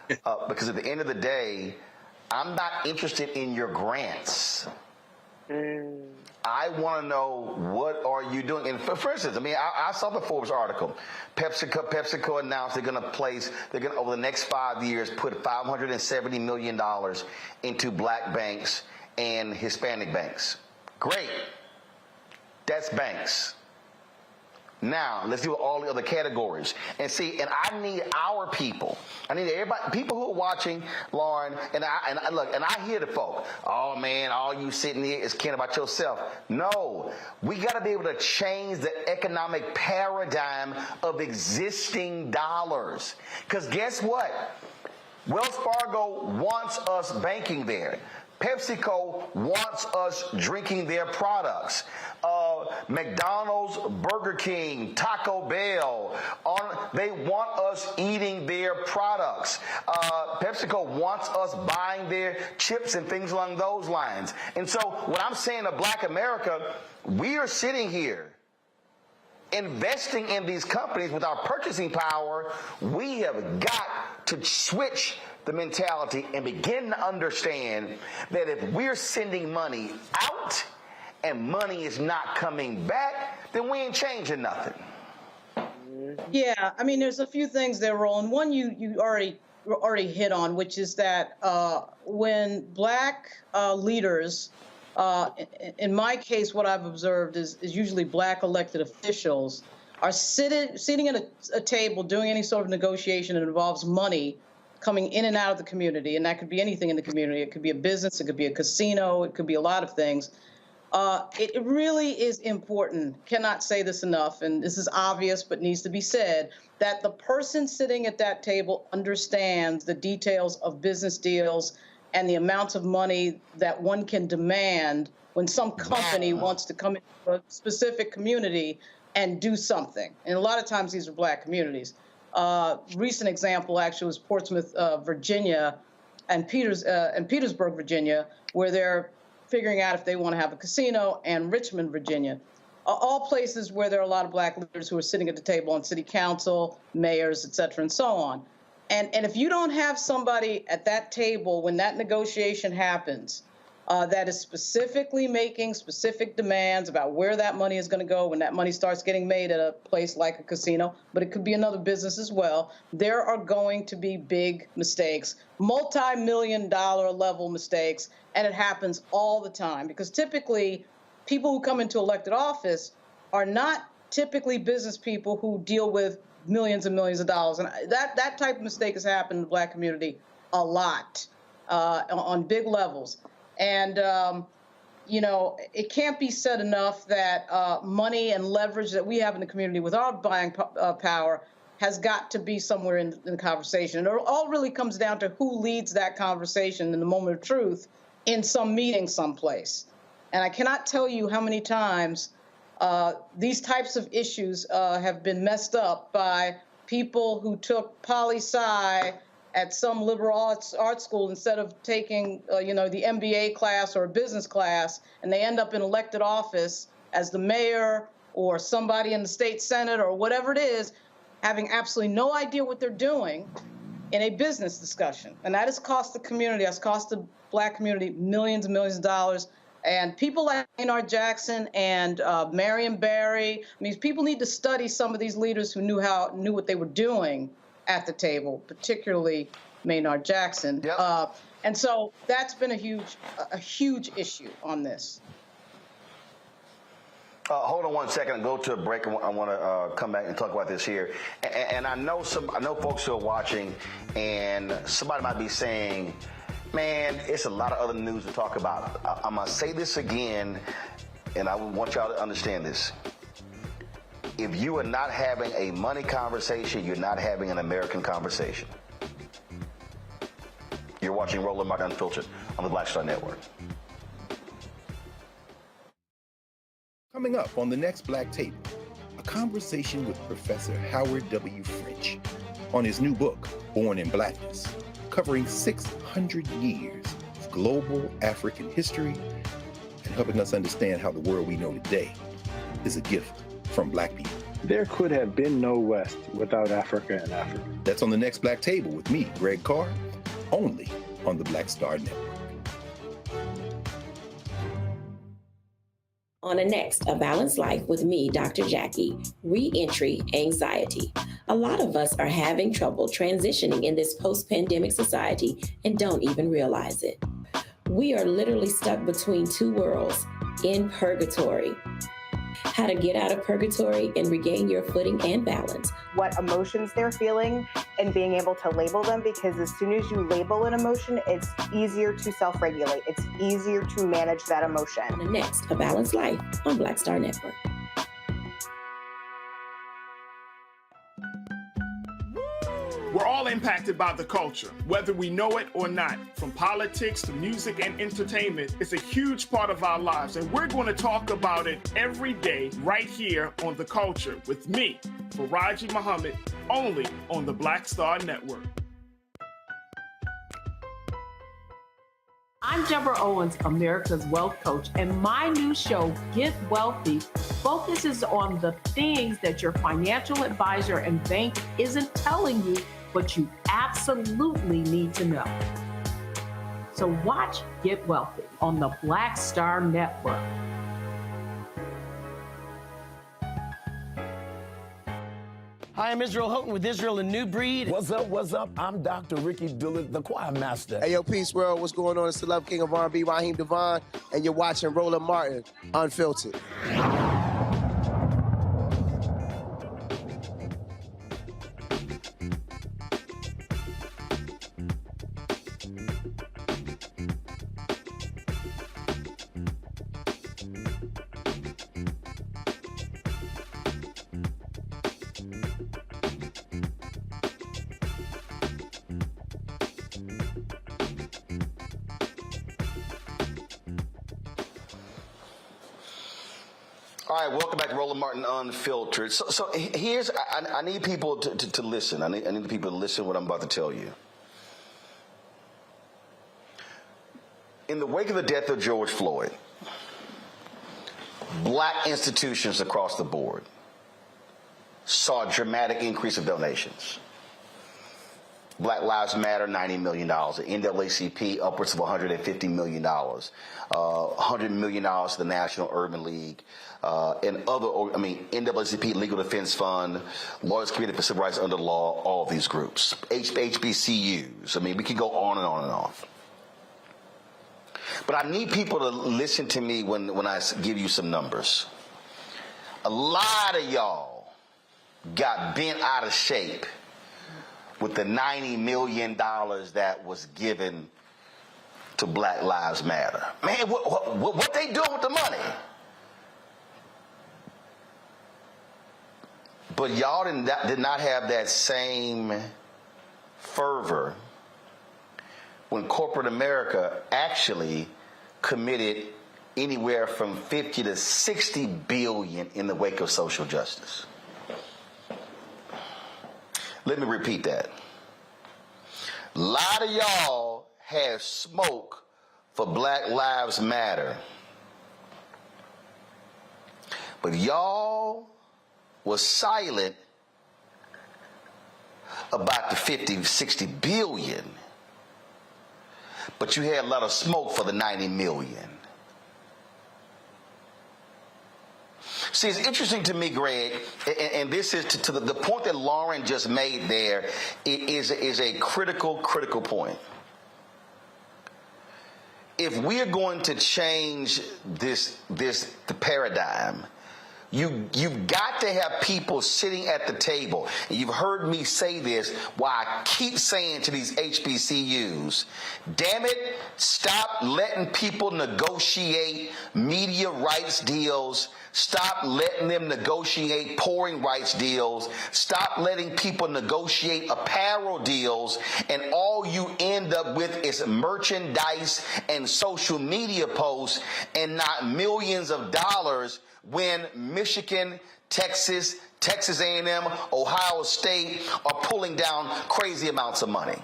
Because at the end of the day, I'm not interested in your grants. I want to know, what are you doing? And for instance, I mean, I saw the Forbes article. PepsiCo announced they're going to, over the next 5 years, put $570 million into black banks and Hispanic banks. Great. That's banks. Now, let's do all the other categories. And see, and I need our people. I need everybody, people who are watching, Lauren, and I hear the folk. Oh, man, all you sitting here is caring about yourself. No, we got to be able to change the economic paradigm of existing dollars. Because guess what? Wells Fargo wants us banking there. PepsiCo wants us drinking their products. McDonald's, Burger King, Taco Bell, they want us eating their products. PepsiCo wants us buying their chips and things along those lines. And so what I'm saying to Black America, we are sitting here investing in these companies with our purchasing power. We have got to switch the mentality and begin to understand that if we're sending money out and money is not coming back, then we ain't changing nothing. Yeah, I mean, there's a few things there, Roland. One you already hit on, which is that when black leaders, in my case, what I've observed is usually black elected officials are sitting at a table doing any sort of negotiation that involves money coming in and out of the community, and that could be anything in the community. It could be a business, it could be a casino, it could be a lot of things. It really is important, cannot say this enough, and this is obvious but needs to be said, that the person sitting at that table understands the details of business deals and the amounts of money that one can demand when some company wants to come into a specific community and do something. And a lot of times these are black communities. Recent example actually was Portsmouth, Virginia, and Petersburg, Virginia, where they're figuring out if they want to have a casino, and Richmond, Virginia, all places where there are a lot of black leaders who are sitting at the table on city council, mayors, et cetera, and so on. And if you don't have somebody at that table when that negotiation happens that is specifically making specific demands about where that money is going to go when that money starts getting made at a place like a casino, but it could be another business as well, there are going to be big mistakes, multi-million-dollar level mistakes, and it happens all the time because typically people who come into elected office are not typically business people who deal with millions and millions of dollars. And that type of mistake has happened in the black community a lot on big levels. And you know, it can't be said enough that money and leverage that we have in the community with our buying power has got to be somewhere in the conversation. It all really comes down to who leads that conversation in the moment of truth in some meeting someplace. And I cannot tell you how many times these types of issues have been messed up by people who took poli-sci at some liberal arts school instead of taking, you know, the MBA class or a business class, and they end up in elected office as the mayor or somebody in the state senate or whatever it is, having absolutely no idea what they're doing in a business discussion. And that has cost the community, that's cost the Black community millions and millions of dollars. And people like Maynard Jackson and Marion Barry, I mean, people need to study some of these leaders who knew what they were doing at the table, particularly Maynard Jackson. Yep. And so that's been a huge issue on this. Hold on 1 second and go to a break. I want to come back and talk about this here. And I know folks who are watching, and somebody might be saying, man, it's a lot of other news to talk about. I'm going to say this again, and I want y'all to understand this. If you are not having a money conversation, you're not having an American conversation. You're watching Roland Martin Unfiltered on the Black Star Network. Coming up on the next Black Table, a conversation with Professor Howard W. French on his new book, Born in Blackness, covering 600 years of global African history and helping us understand how the world we know today is a gift from Black people. There could have been no West without Africa and Africa. That's on the next Black Table with me, Greg Carr, only on the Black Star Network. On the next, A Balanced Life with me, Dr. Jackie, Re-entry Anxiety. A lot of us are having trouble transitioning in this post-pandemic society and don't even realize it. We are literally stuck between two worlds, in purgatory. How to get out of purgatory and regain your footing and balance. What emotions they're feeling and being able to label them, because as soon as you label an emotion, it's easier to self-regulate. It's easier to manage that emotion. On the next, A Balanced Life on Black Star Network. We're all impacted by the culture, whether we know it or not. From politics to music and entertainment, it's a huge part of our lives, and we're going to talk about it every day right here on The Culture with me, Faraji Muhammad, only on the Black Star Network. I'm Deborah Owens, America's Wealth Coach, and my new show, Get Wealthy, focuses on the things that your financial advisor and bank isn't telling you, but you absolutely need to know. So watch Get Wealthy on the Black Star Network. Hi, I'm Israel Houghton with Israel and New Breed. What's up, what's up? I'm Dr. Ricky Dillard, the choir master. Hey, yo, peace world. What's going on? It's the Love King of R&B, Raheem Devon, and you're watching Roland Martin Unfiltered. All right, welcome back to Roland Martin Unfiltered. So here's, I need people to listen. I need the people to listen to what I'm about to tell you. In the wake of the death of George Floyd, Black institutions across the board saw a dramatic increase of donations. Black Lives Matter, $90 million. The NAACP, upwards of $150 million. $100 million to the National Urban League. And NAACP, Legal Defense Fund, Lawyers Committee for Civil Rights Under Law, all of these groups. HBCUs. I mean, we could go on and on and on. But I need people to listen to me when I give you some numbers. A lot of y'all got bent out of shape with the $90 million that was given to Black Lives Matter. Man, what they doing with the money? But y'all did not have that same fervor when corporate America actually committed anywhere from 50 to 60 billion in the wake of social justice. Let me repeat that. A lot of y'all had smoke for Black Lives Matter, but y'all was silent about the 50, 60 billion, but you had a lot of smoke for the 90 million. See, it's interesting to me, Greg, and this is to the point that Lauren just made there is a critical point. If we are going to change the paradigm, you've got to have people sitting at the table. And you've heard me say this, why I keep saying to these HBCUs, damn it, stop letting people negotiate media rights deals. Stop letting them negotiate pouring rights deals. Stop letting people negotiate apparel deals. And all you end up with is merchandise and social media posts and not millions of dollars when Michigan, Texas, Texas A&M, Ohio State are pulling down crazy amounts of money.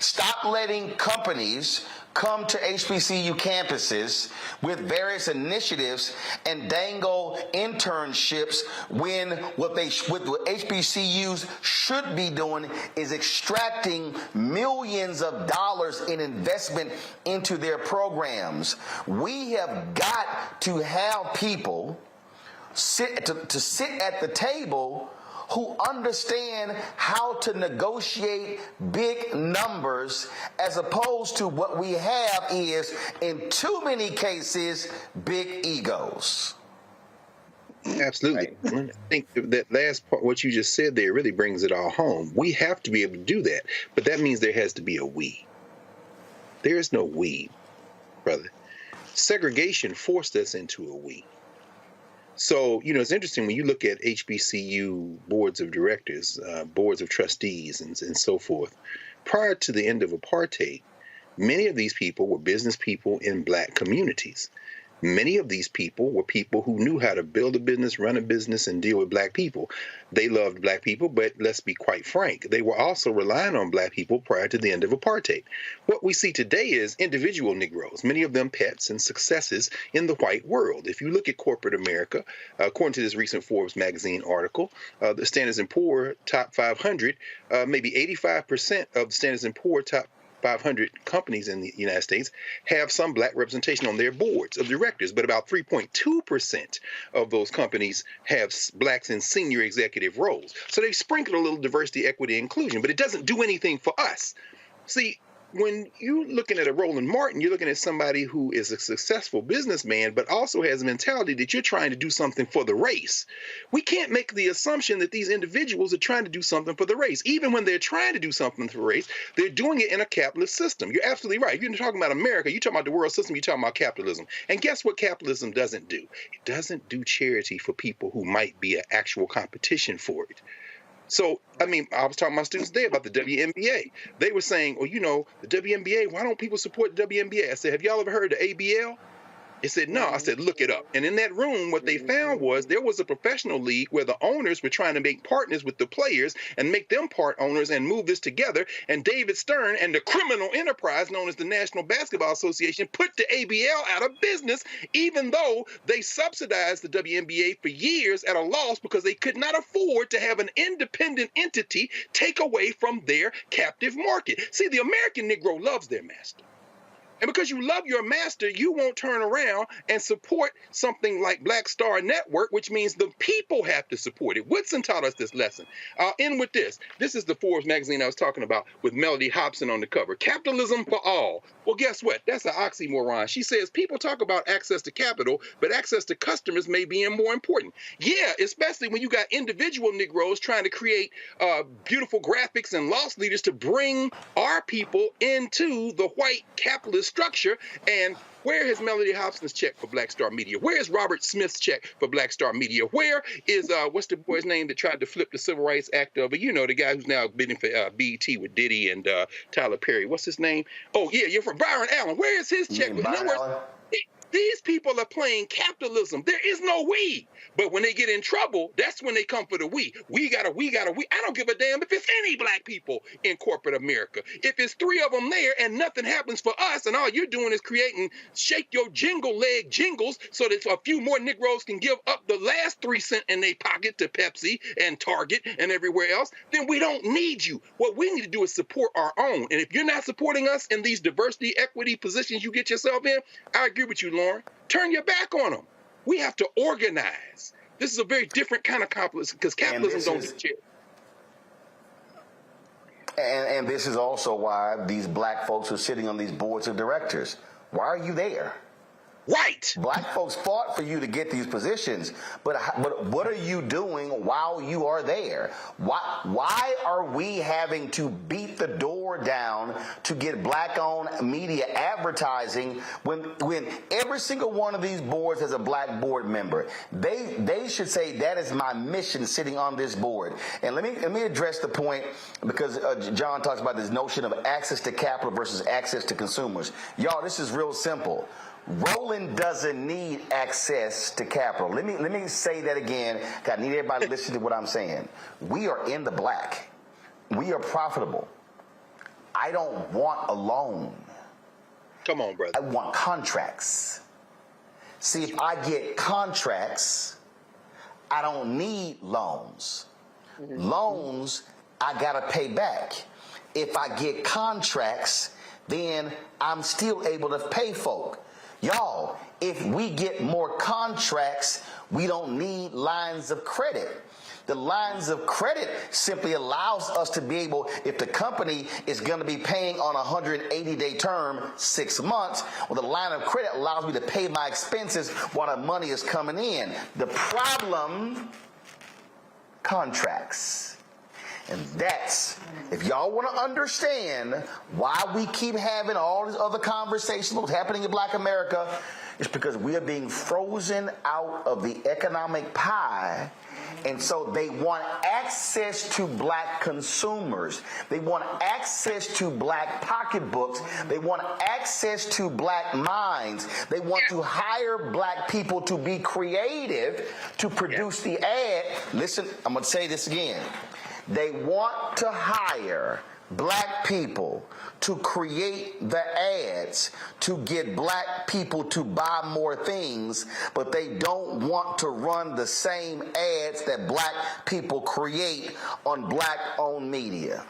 Stop letting companies come to HBCU campuses with various initiatives and dangle internships when what HBCUs should be doing is extracting millions of dollars in investment into their programs. We have got to have people sit at the table who understand how to negotiate big numbers, as opposed to what we have is, in too many cases, big egos. Absolutely. Right. I think that last part, what you just said there, really brings it all home. We have to be able to do that, but that means there has to be a we. There is no we, brother. Segregation forced us into a we. So, it's interesting when you look at HBCU boards of directors, boards of trustees, and so forth. Prior to the end of apartheid, many of these people were business people in Black communities. Many of these people were people who knew how to build a business, run a business, and deal with Black people. They loved Black people, but let's be quite frank, they were also relying on Black people prior to the end of apartheid. What we see today is individual Negroes, many of them pets and successes in the white world. If you look at corporate America, according to this recent Forbes magazine article, the Standard & Poor's top 500, maybe 85% of the Standard & Poor's top 500 companies in the United States have some Black representation on their boards of directors, but about 3.2% of those companies have Blacks in senior executive roles. So they sprinkle a little diversity, equity, inclusion, but it doesn't do anything for us. See, when you're looking at a Roland Martin, you're looking at somebody who is a successful businessman, but also has a mentality that you're trying to do something for the race. We can't make the assumption that these individuals are trying to do something for the race. Even when they're trying to do something for the race, they're doing it in a capitalist system. You're absolutely right. You're talking about America, you're talking about the world system, you're talking about capitalism. And guess what capitalism doesn't do? It doesn't do charity for people who might be an actual competition for it. So, I was talking to my students today about the WNBA. They were saying, well, the WNBA, why don't people support the WNBA? I said, have y'all ever heard of ABL? It said, no. I said, look it up. And in that room, what they found was there was a professional league where the owners were trying to make partners with the players and make them part owners and move this together. And David Stern and the criminal enterprise known as the National Basketball Association put the ABL out of business, even though they subsidized the WNBA for years at a loss because they could not afford to have an independent entity take away from their captive market. See, the American Negro loves their master. And because you love your master, you won't turn around and support something like Black Star Network, which means the people have to support it. Woodson taught us this lesson. I'll end with this. This is the Forbes magazine I was talking about with Melody Hobson on the cover. Capitalism for all. Well, guess what? That's an oxymoron. She says people talk about access to capital, but access to customers may be more important. Yeah, especially when you got individual Negroes trying to create beautiful graphics and loss leaders to bring our people into the white capitalist structure. And where is Melody Hobson's check for Black Star Media? Where is Robert Smith's check for Black Star Media? Where is, what's the boy's name that tried to flip the Civil Rights Act over? You know, the guy who's now bidding for BET with Diddy and Tyler Perry. What's his name? Oh, yeah, you're from Byron Allen. Where is his check? In other words, these people are playing capitalism. There is no we. But when they get in trouble, that's when they come for the we. We gotta. I don't give a damn if it's any black people in corporate America. If it's 3 of them there and nothing happens for us and all you're doing is creating shake your jingle leg jingles so that a few more Negroes can give up the last 3 cents in their pocket to Pepsi and Target and everywhere else, then we don't need you. What we need to do is support our own. And if you're not supporting us in these diversity, equity positions you get yourself in, I agree with you, Lauren. Turn your back on them. We have to organize. This is a very different kind of capitalism because capitalism don't get shit. And this is also why these black folks are sitting on these boards of directors. Why are you there? Right. Black folks fought for you to get these positions, but what are you doing while you are there? Why are we having to beat the door down to get black-owned media advertising when every single one of these boards has a black board member? They should say that is my mission sitting on this board. And let me address the point because John talks about this notion of access to capital versus access to consumers. Y'all, this is real simple. Roland doesn't need access to capital. Let me say that again. I need everybody to listen to what I'm saying. We are in the black. We are profitable. I don't want a loan. Come on, brother. I want contracts. See, if I get contracts, I don't need loans. Loans, I gotta pay back. If I get contracts, then I'm still able to pay folk. Y'all, if we get more contracts, we don't need lines of credit. The lines of credit simply allows us to be able, if the company is going to be paying on a 180-day term, 6 months, well, the line of credit allows me to pay my expenses while the money is coming in. The problem, contracts. And that's, if y'all want to understand why we keep having all these other conversations, what's happening in Black America, it's because we are being frozen out of the economic pie. And so they want access to black consumers. They want access to black pocketbooks. They want access to black minds. They want to hire black people to be creative to produce the ad. Listen, I'm going to say this again. They want to hire black people to create the ads to get black people to buy more things, but they don't want to run the same ads that black people create on black-owned media.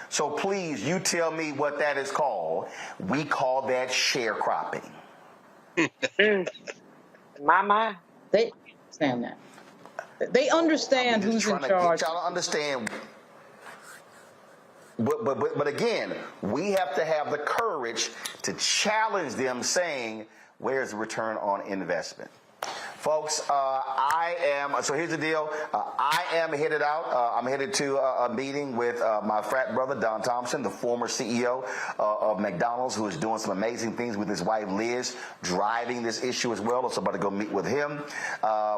So please, you tell me what that is called. We call that sharecropping. Mama. They understand that. They understand who's in charge. Y'all understand. But again, we have to have the courage to challenge them saying, where's the return on investment? Folks, so here's the deal. I am headed out. I'm headed to a meeting with my frat brother, Don Thompson, the former CEO of McDonald's, who is doing some amazing things with his wife, Liz, driving this issue as well. So I'm about to go meet with him.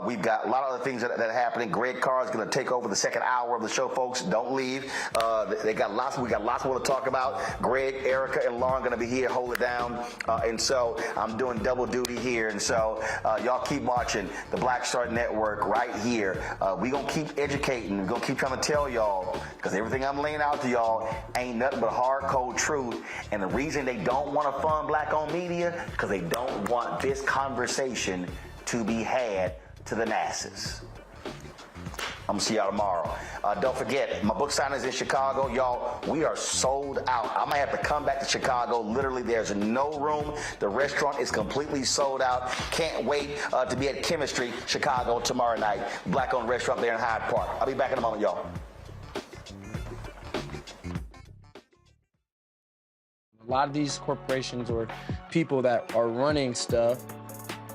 We've got a lot of other things that are happening. Greg Carr is going to take over the second hour of the show, folks. Don't leave. We got lots more to talk about. Greg, Erica, and Lauren going to be here, hold it down. And so I'm doing double duty here. And so y'all keep watching the Black Star Network right here. We're going to keep educating. We're going to keep trying to tell y'all, because everything I'm laying out to y'all ain't nothing but hard, cold truth. And the reason they don't want to fund black-owned media, because they don't want this conversation to be had to the masses. I'm going to see y'all tomorrow. Don't forget, my book signing is in Chicago. Y'all, we are sold out. I might have to come back to Chicago. Literally, there's no room. The restaurant is completely sold out. Can't wait to be at Chemistry, Chicago tomorrow night. Black-owned restaurant there in Hyde Park. I'll be back in a moment, y'all. A lot of these corporations or people that are running stuff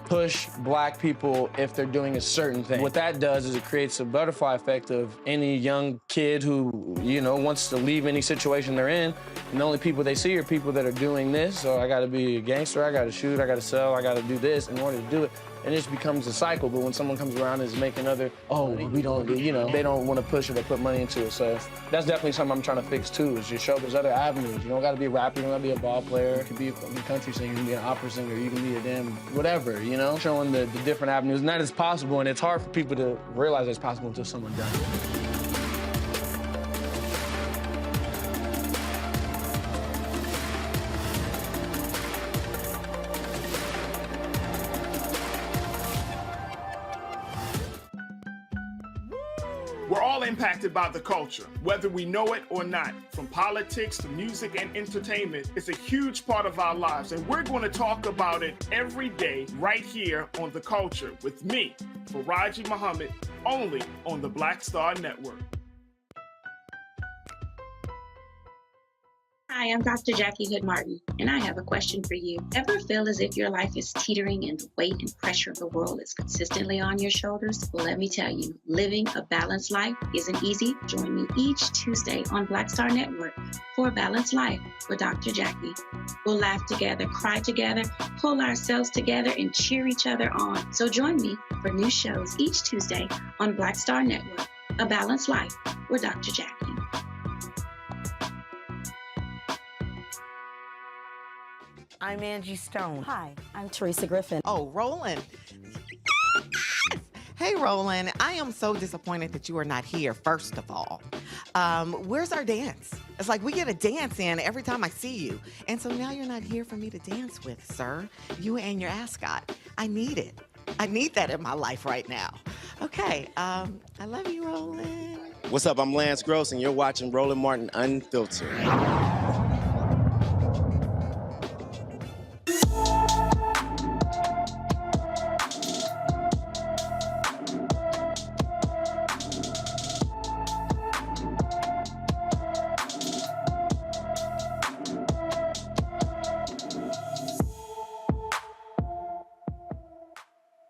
push black people if they're doing a certain thing. What that does is it creates a butterfly effect of any young kid who, you know, wants to leave any situation they're in, and the only people they see are people that are doing this. So I gotta be a gangster, I gotta shoot, I gotta sell, I gotta do this in order to do it. And it just becomes a cycle. But when someone comes around and is making other, we don't, you know, they don't want to push it or put money into it. So that's definitely something I'm trying to fix too, is just show there's other avenues. You don't gotta be a rapper, you don't gotta be a ball player, you can be a country singer, you can be an opera singer, you can be a damn whatever, you know? Showing the different avenues, and that is possible, and it's hard for people to realize it's possible until someone does it. We're all impacted by the culture, whether we know it or not. From politics to music and entertainment, it's a huge part of our lives, and we're going to talk about it every day right here on The Culture with me, Faraji Muhammad, only on the Black Star Network. Hi, I'm Dr. Jackie Hood Martin, and I have a question for you. Ever feel as if your life is teetering and the weight and pressure of the world is consistently on your shoulders? Well, let me tell you, living a balanced life isn't easy. Join me each Tuesday on Black Star Network for A Balanced Life with Dr. Jackie. We'll laugh together, cry together, pull ourselves together, and cheer each other on. So join me for new shows each Tuesday on Black Star Network, A Balanced Life with Dr. Jackie. I'm Angie Stone. Hi, I'm Teresa Griffin. Oh, Roland. Hey, Roland. I am so disappointed that you are not here, first of all. Where's our dance? It's like we get a dance in every time I see you. And so now you're not here for me to dance with, sir. You and your ascot. I need it. I need that in my life right now. Okay, I love you, Roland. What's up? I'm Lance Gross, and you're watching Roland Martin Unfiltered.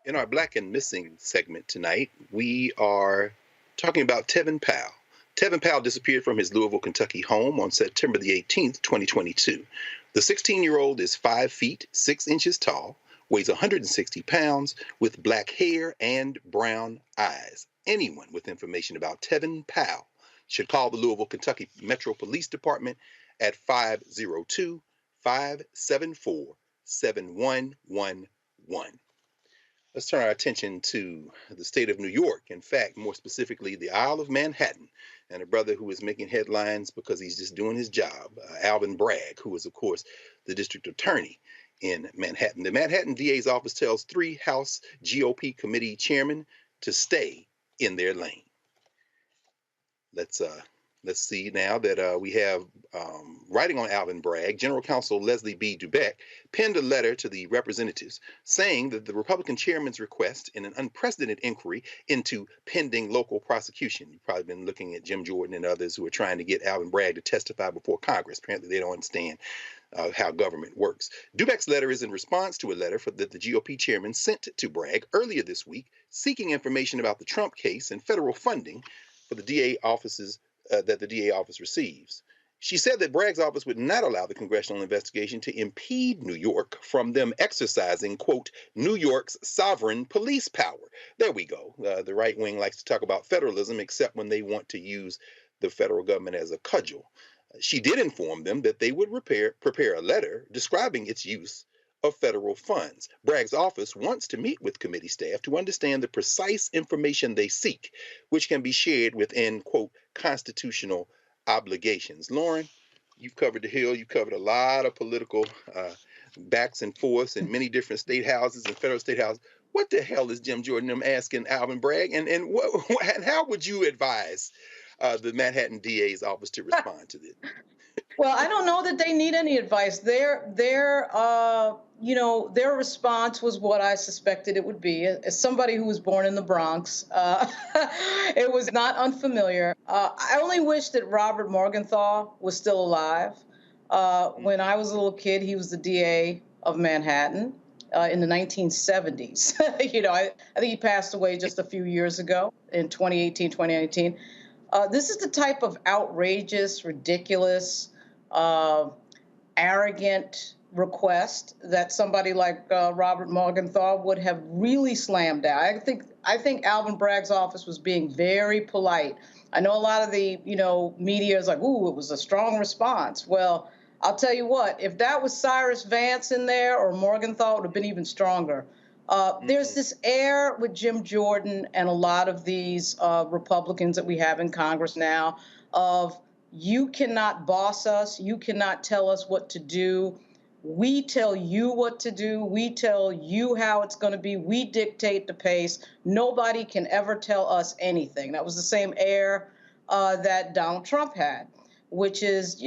In our Black and Missing segment tonight, we are talking about Tevin Powell. Tevin Powell disappeared from his Louisville, Kentucky home on September the 18th, 2022. The 16-year-old is 5 feet, 6 inches tall, weighs 160 pounds, with black hair and brown eyes. Anyone with information about Tevin Powell should call the Louisville, Kentucky Metro Police Department at 502-574-7111. Let's turn our attention to the state of New York. In fact, more specifically, the Isle of Manhattan, and a brother who is making headlines because he's just doing his job, Alvin Bragg, who is, of course, the district attorney in Manhattan. The Manhattan DA's office tells 3 House GOP committee chairmen to stay in their lane. Let's see now that we have writing on Alvin Bragg, General Counsel Leslie B. Dubeck penned a letter to the representatives saying that the Republican chairman's request in an unprecedented inquiry into pending local prosecution. You've probably been looking at Jim Jordan and others who are trying to get Alvin Bragg to testify before Congress. Apparently they don't understand how government works. Dubeck's letter is in response to a letter that the GOP chairman sent to Bragg earlier this week seeking information about the Trump case and federal funding for the DA offices that the DA office receives. She said that Bragg's office would not allow the congressional investigation to impede New York from them exercising, quote, New York's sovereign police power. There we go. The right wing likes to talk about federalism, except when they want to use the federal government as a cudgel. She did inform them that they would prepare a letter describing its use of federal funds. Bragg's office wants to meet with committee staff to understand the precise information they seek, which can be shared within, quote, constitutional obligations. Lauren, you've covered the Hill. You've covered a lot of political backs and forths in many different state houses and federal state houses. What the hell is Jim Jordan asking Alvin Bragg? And how would you advise the Manhattan DA's office to respond to this? Well, I don't know that they need any advice. Their response was what I suspected it would be. As somebody who was born in the Bronx, it was not unfamiliar. I only wish that Robert Morgenthau was still alive. When I was a little kid, he was the DA of Manhattan. in the 1970s. I think he passed away just a few years ago in 2018, 2019. This is the type of outrageous, ridiculous, arrogant request that somebody like Robert Morgenthau would have really slammed down. I think Alvin Bragg's office was being very polite. I know a lot of the media is like, ooh, it was a strong response. Well, I'll tell you what, if that was Cyrus Vance in there or Morgenthau, it would have been even stronger. There's this air with Jim Jordan and a lot of these Republicans that we have in Congress now of, you cannot boss us, you cannot tell us what to do. We tell you what to do. We tell you how it's going to be. We dictate the pace. Nobody can ever tell us anything. That was the same air that Donald Trump had, which is,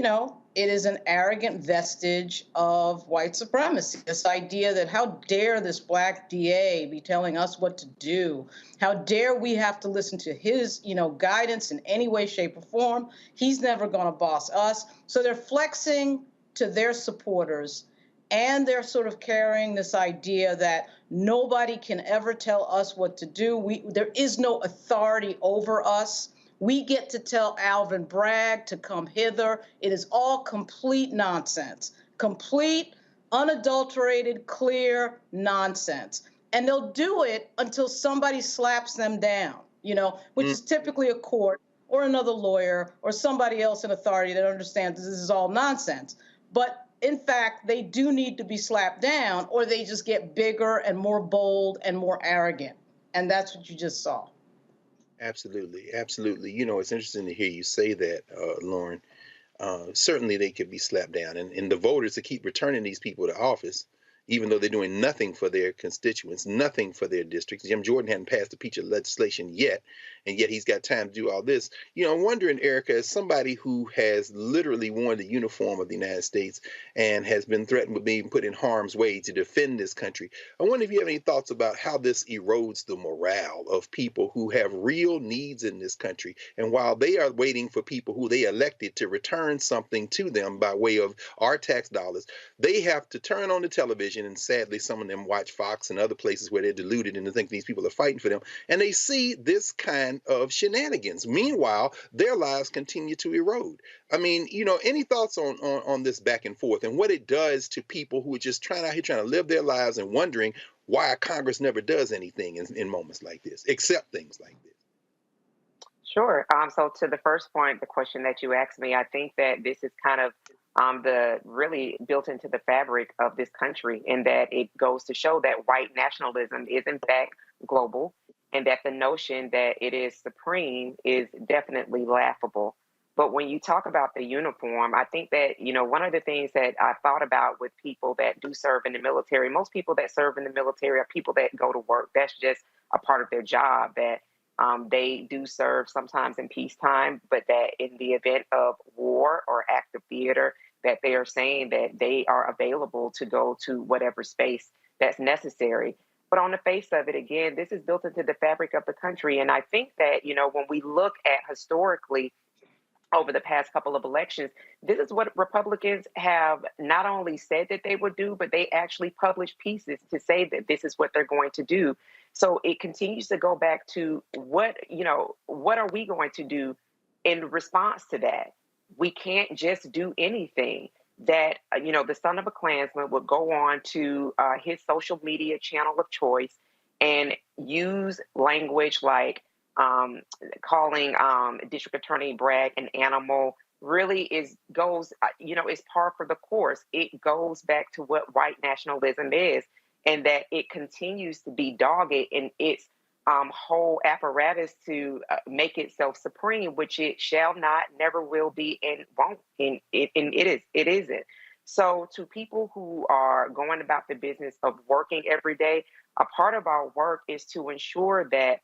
it is an arrogant vestige of white supremacy. This idea that how dare this black DA be telling us what to do? How dare we have to listen to his, guidance in any way, shape, or form? He's never going to boss us. So they're flexing to their supporters, and they're sort of carrying this idea that nobody can ever tell us what to do. There is no authority over us. We get to tell Alvin Bragg to come hither. It is all complete nonsense, complete, unadulterated, clear nonsense. And they'll do it until somebody slaps them down, which is typically a court or another lawyer or somebody else in authority that understands this is all nonsense. But in fact, they do need to be slapped down, or they just get bigger and more bold and more arrogant. And that's what you just saw. Absolutely. Absolutely. It's interesting to hear you say that, Lauren. Certainly they could be slapped down. And the voters to keep returning these people to office, even though they're doing nothing for their constituents, nothing for their districts. Jim Jordan hadn't passed a piece of legislation yet, and yet he's got time to do all this. I'm wondering, Erica, as somebody who has literally worn the uniform of the United States and has been threatened with being put in harm's way to defend this country, I wonder if you have any thoughts about how this erodes the morale of people who have real needs in this country. And while they are waiting for people who they elected to return something to them by way of our tax dollars, they have to turn on the television, and sadly, some of them watch Fox and other places where they're deluded and they think these people are fighting for them, and they see this kind of shenanigans. Meanwhile, their lives continue to erode. I mean, any thoughts on this back and forth and what it does to people who are just trying to live their lives and wondering why Congress never does anything in moments like this, except things like this? Sure. So to the first point, the question that you asked me, I think that this is kind of the really built into the fabric of this country, in that it goes to show that white nationalism is in fact global, and that the notion that it is supreme is definitely laughable. But when you talk about the uniform, I think that, one of the things that I thought about with people that do serve in the military, most people that serve in the military are people that go to work. That's just a part of their job, that they do serve sometimes in peacetime, but that in the event of war or active theater, that they are saying that they are available to go to whatever space that's necessary. But on the face of it, again, this is built into the fabric of the country. And I think that, when we look at historically over the past couple of elections, this is what Republicans have not only said that they would do, but they actually published pieces to say that this is what they're going to do. So it continues to go back to what are we going to do in response to that? We can't just do anything. That, the son of a Klansman would go on to his social media channel of choice and use language like calling District Attorney Bragg an animal really is par for the course. It goes back to what white nationalism is, and that it continues to be dogged in its whole apparatus to make itself supreme, which it shall not, never will be, and won't. And it isn't. So to people who are going about the business of working every day, a part of our work is to ensure that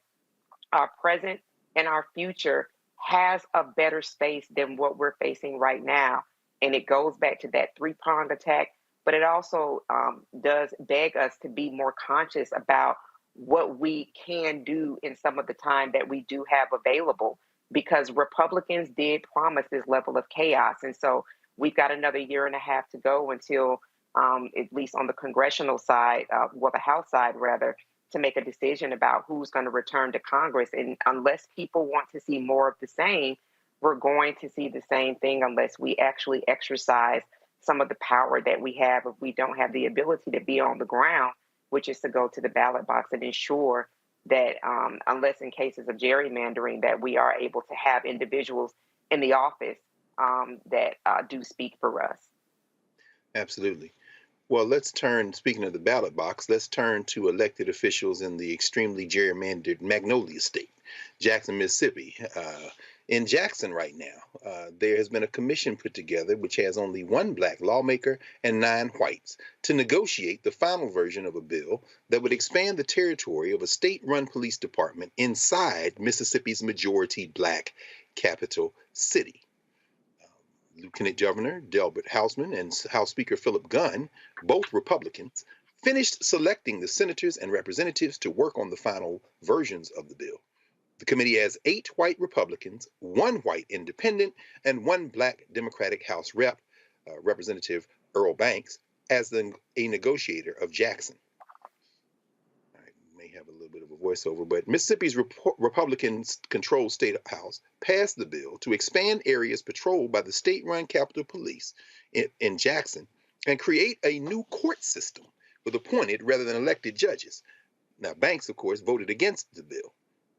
our present and our future has a better space than what we're facing right now. And it goes back to that three-pronged attack, but it also does beg us to be more conscious about what we can do in some of the time that we do have available, because Republicans did promise this level of chaos. And so we've got another year and a half to go until at least on the congressional side, well, the House side rather, to make a decision about who's going to return to Congress. And unless people want to see more of the same, we're going to see the same thing unless we actually exercise some of the power that we have if we don't have the ability to be on the ground, which is to go to the ballot box and ensure that unless in cases of gerrymandering, that we are able to have individuals in the office that do speak for us. Absolutely. Well, let's turn, speaking of the ballot box, let's turn to elected officials in the extremely gerrymandered Magnolia State, Jackson, Mississippi. In Jackson right now, there has been a commission put together which has only one black lawmaker and 9 whites to negotiate the final version of a bill that would expand the territory of a state-run police department inside Mississippi's majority black capital city. Lieutenant Governor Delbert Housman and House Speaker Philip Gunn, both Republicans, finished selecting the senators and representatives to work on the final versions of the bill. The committee has 8 white Republicans, 1 white independent, and 1 black Democratic House rep, Representative Earl Banks, as a negotiator of Jackson. I may have a little bit of a voiceover, but Mississippi's Republican-controlled state house passed the bill to expand areas patrolled by the state-run Capitol Police in Jackson and create a new court system with appointed rather than elected judges. Now, Banks, of course, voted against the bill.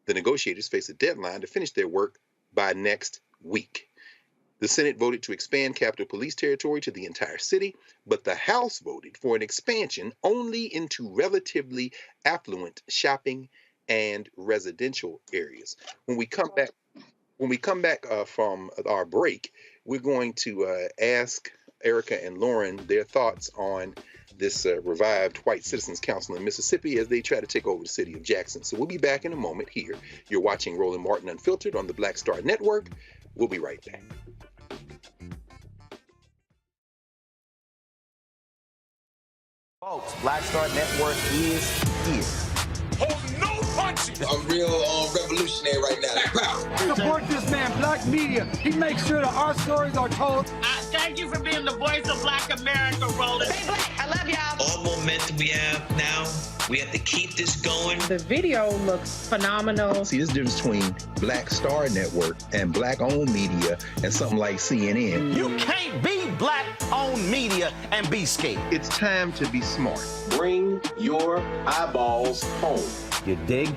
The negotiators face a deadline to finish their work by next week. The Senate voted to expand Capitol Police territory to the entire city, but the House voted for an expansion only into relatively affluent shopping and residential areas. When we come back from our break, we're going to ask Erica and Lauren their thoughts on this revived White Citizens Council in Mississippi as they try to take over the city of Jackson. So we'll be back in a moment here. You're watching Roland Martin Unfiltered on the Black Star Network. We'll be right back. Folks, Black Star Network is here. Hold no punches. I'm real revolutionary right now. Black power. Support this man, Black Media. He makes sure that our stories are told. Thank you for being the voice of Black America, Roland. Stay black. I love y'all. All momentum we have now, we have to keep this going. The video looks phenomenal. See, this difference between Black Star Network and black-owned media and something like CNN. You can't be black-owned media and be scared. It's time to be smart. Bring your eyeballs home. You dig?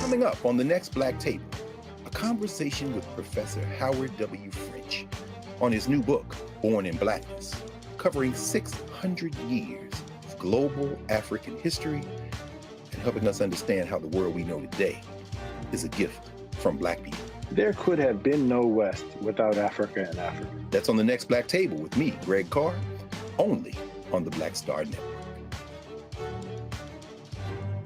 Coming up on the next Black Table, a conversation with Professor Howard W. French on his new book, Born in Blackness, covering 600 years of global African history and helping us understand how the world we know today is a gift from Black people. There could have been no West without Africa and Africa. That's on the next Black Table with me, Greg Carr, only on the Black Star Network.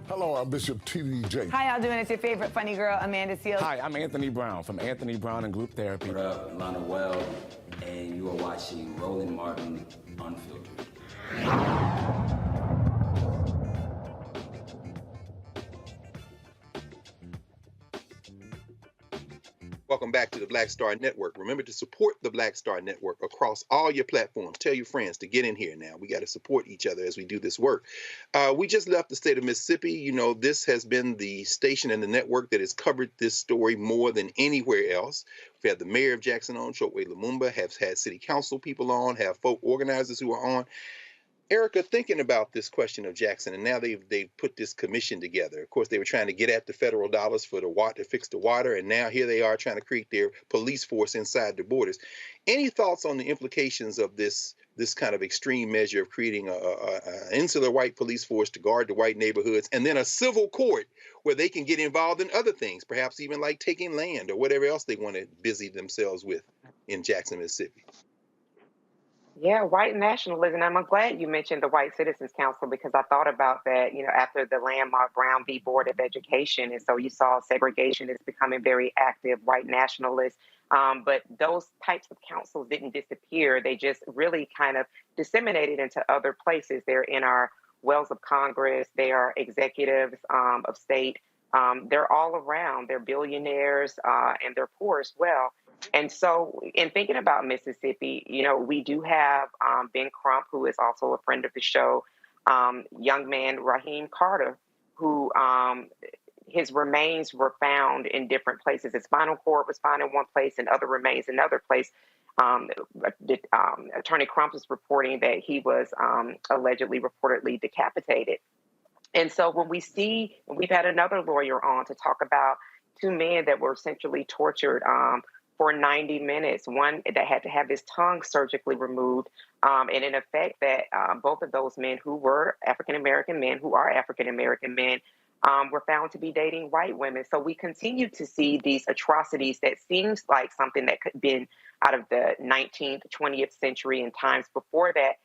Hello, I'm Bishop TDJ. How y'all doing? It's your favorite funny girl, Amanda Seals. Hi, I'm Anthony Brown from Anthony Brown and Group Therapy. What up, Lana Well, and you are watching Roland Martin Unfiltered. Welcome back to the Black Star Network. Remember to support the Black Star Network across all your platforms. Tell your friends to get in here now. We got to support each other as we do this work. We just left the state of Mississippi. You know, this has been the station and the network that has covered this story more than anywhere else. We've had the mayor of Jackson on, Chokwe Lumumba, have had city council people on, have folk organizers who are on. Erica, thinking about this question of Jackson, and now they've put this commission together. Of course, they were trying to get at the federal dollars for the water to fix the water, and now here they are trying to create their police force inside the borders. Any thoughts on the implications of this kind of extreme measure of creating an insular white police force to guard the white neighborhoods, and then a civil court where they can get involved in other things, perhaps even like taking land or whatever else they want to busy themselves with in Jackson, Mississippi? Yeah, white nationalism. I'm glad you mentioned the White Citizens Council because I thought about that, after the landmark Brown v. Board of Education. And so you saw segregation is becoming very active, white nationalists. But those types of councils didn't disappear. They just really kind of disseminated into other places. They're in our wells of Congress. They are executives of state. They're all around. They're billionaires and they're poor as well. And so in thinking about Mississippi, we do have Ben Crump, who is also a friend of the show, young man Raheem Carter, who his remains were found in different places. His spinal cord was found in one place and other remains in another place. Attorney Crump is reporting that he was reportedly decapitated. And so when we've had another lawyer on to talk about two men that were essentially tortured for 90 minutes, one that had to have his tongue surgically removed. And in effect that both of those men who were African-American men, who are African-American men, were found to be dating white women. So we continue to see these atrocities that seems like something that could have been out of the 19th, 20th century and times before that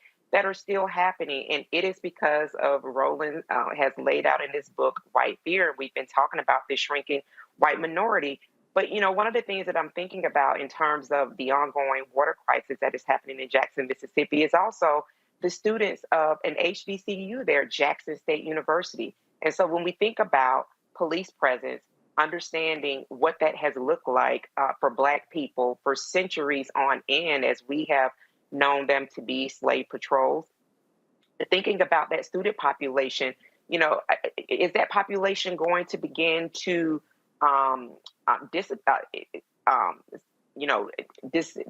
are still happening. And it is because of Roland has laid out in this book, White Fear. We've been talking about this shrinking white minority. But, one of the things that I'm thinking about in terms of the ongoing water crisis that is happening in Jackson, Mississippi, is also the students of an HBCU there, Jackson State University. And so when we think about police presence, understanding what that has looked like for Black people for centuries on end, as we have known them to be slave patrols, thinking about that student population, is that population going to begin to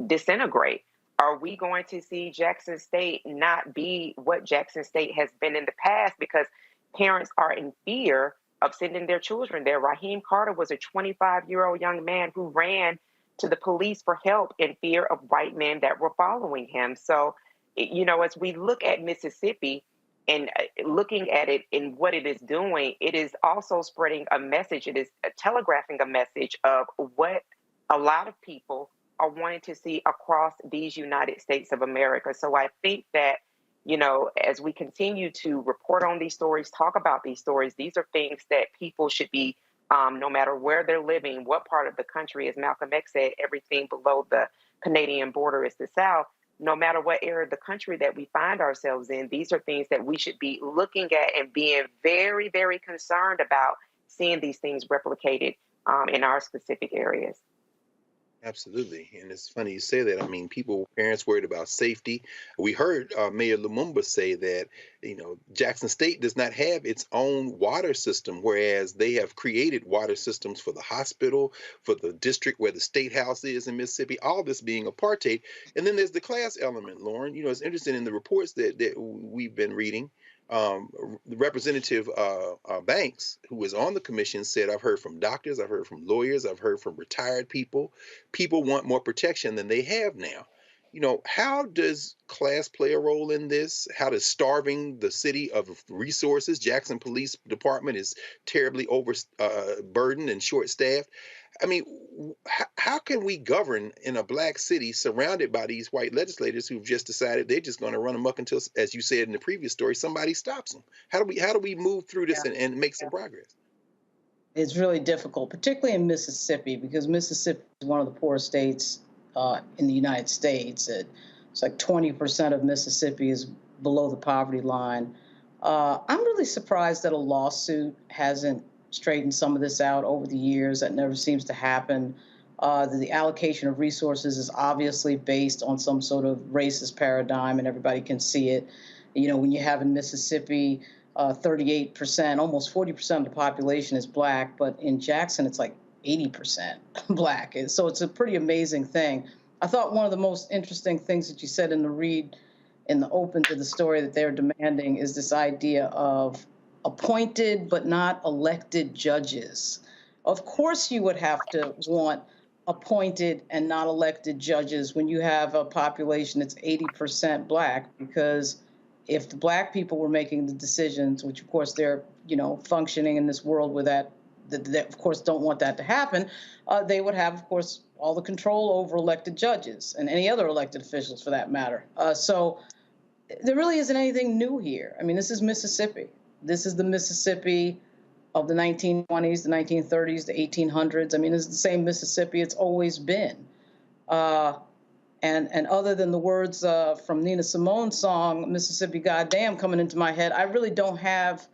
disintegrate? Are we going to see Jackson State not be what Jackson State has been in the past because parents are in fear of sending their children there? Raheem Carter was a 25-year-old young man who ran to the police for help in fear of white men that were following him. So, as we look at Mississippi, and looking at it and what it is doing, it is also spreading a message. It is telegraphing a message of what a lot of people are wanting to see across these United States of America. So I think that, as we continue to report on these stories, talk about these stories, these are things that people should be, no matter where they're living, what part of the country, as Malcolm X said, everything below the Canadian border is the South. No matter what area of the country that we find ourselves in, these are things that we should be looking at and being very, very concerned about seeing these things replicated in our specific areas. Absolutely. And it's funny you say that. I mean, parents worried about safety. We heard Mayor Lumumba say that, Jackson State does not have its own water system, whereas they have created water systems for the hospital, for the district where the state house is in Mississippi, all this being apartheid. And then there's the class element, Lauren. It's interesting in the reports that we've been reading. Representative Banks, who was on the commission, said, I've heard from doctors, I've heard from lawyers, I've heard from retired people. People want more protection than they have now. How does class play a role in this? How does starving the city of resources? Jackson Police Department is terribly overburdened and short-staffed. I mean, how can we govern in a Black city surrounded by these white legislators who've just decided they're just going to run amok until, as you said in the previous story, somebody stops them? How do we move through this and make some progress? It's really difficult, particularly in Mississippi, because Mississippi is one of the poorest states in the United States. It's like 20% of Mississippi is below the poverty line. I'm really surprised that a lawsuit hasn't straightened some of this out over the years. That never seems to happen. The allocation of resources is obviously based on some sort of racist paradigm, and everybody can see it. When you have in Mississippi, 38%, almost 40% of the population is Black, but in Jackson, it's like 80% Black. And so it's a pretty amazing thing. I thought one of the most interesting things that you said in the open to the story that they're demanding is this idea of appointed but not elected judges. Of course you would have to want appointed and not elected judges when you have a population that's 80% Black, because if the Black people were making the decisions, which of course they're, functioning in this world where that that of course, don't want that to happen, they would have, of course, all the control over elected judges and any other elected officials for that matter. So there really isn't anything new here. I mean, this is Mississippi. This is the Mississippi of the 1920s, the 1930s, the 1800s. I mean, it's the same Mississippi it's always been. And other than the words from Nina Simone's song, Mississippi Goddamn, coming into my head, I really don't have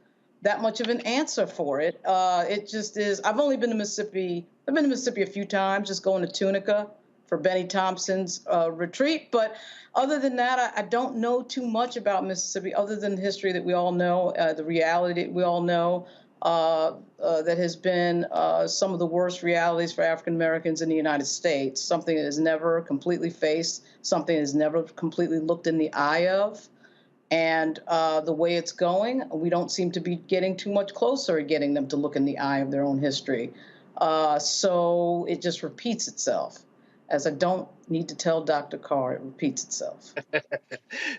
that much of an answer for it. It just is. I've only been to Mississippi. I've been to Mississippi a few times, just going to Tunica for Benny Thompson's retreat. But other than that, I don't know too much about Mississippi other than the history that we all know, the reality that we all know. That has been some of the worst realities for African Americans in the United States, something that is never completely faced, something that is never completely looked in the eye of. And the way it's going, we don't seem to be getting too much closer at getting them to look in the eye of their own history. So it just repeats itself. As I don't need to tell Dr. Carr, it repeats itself.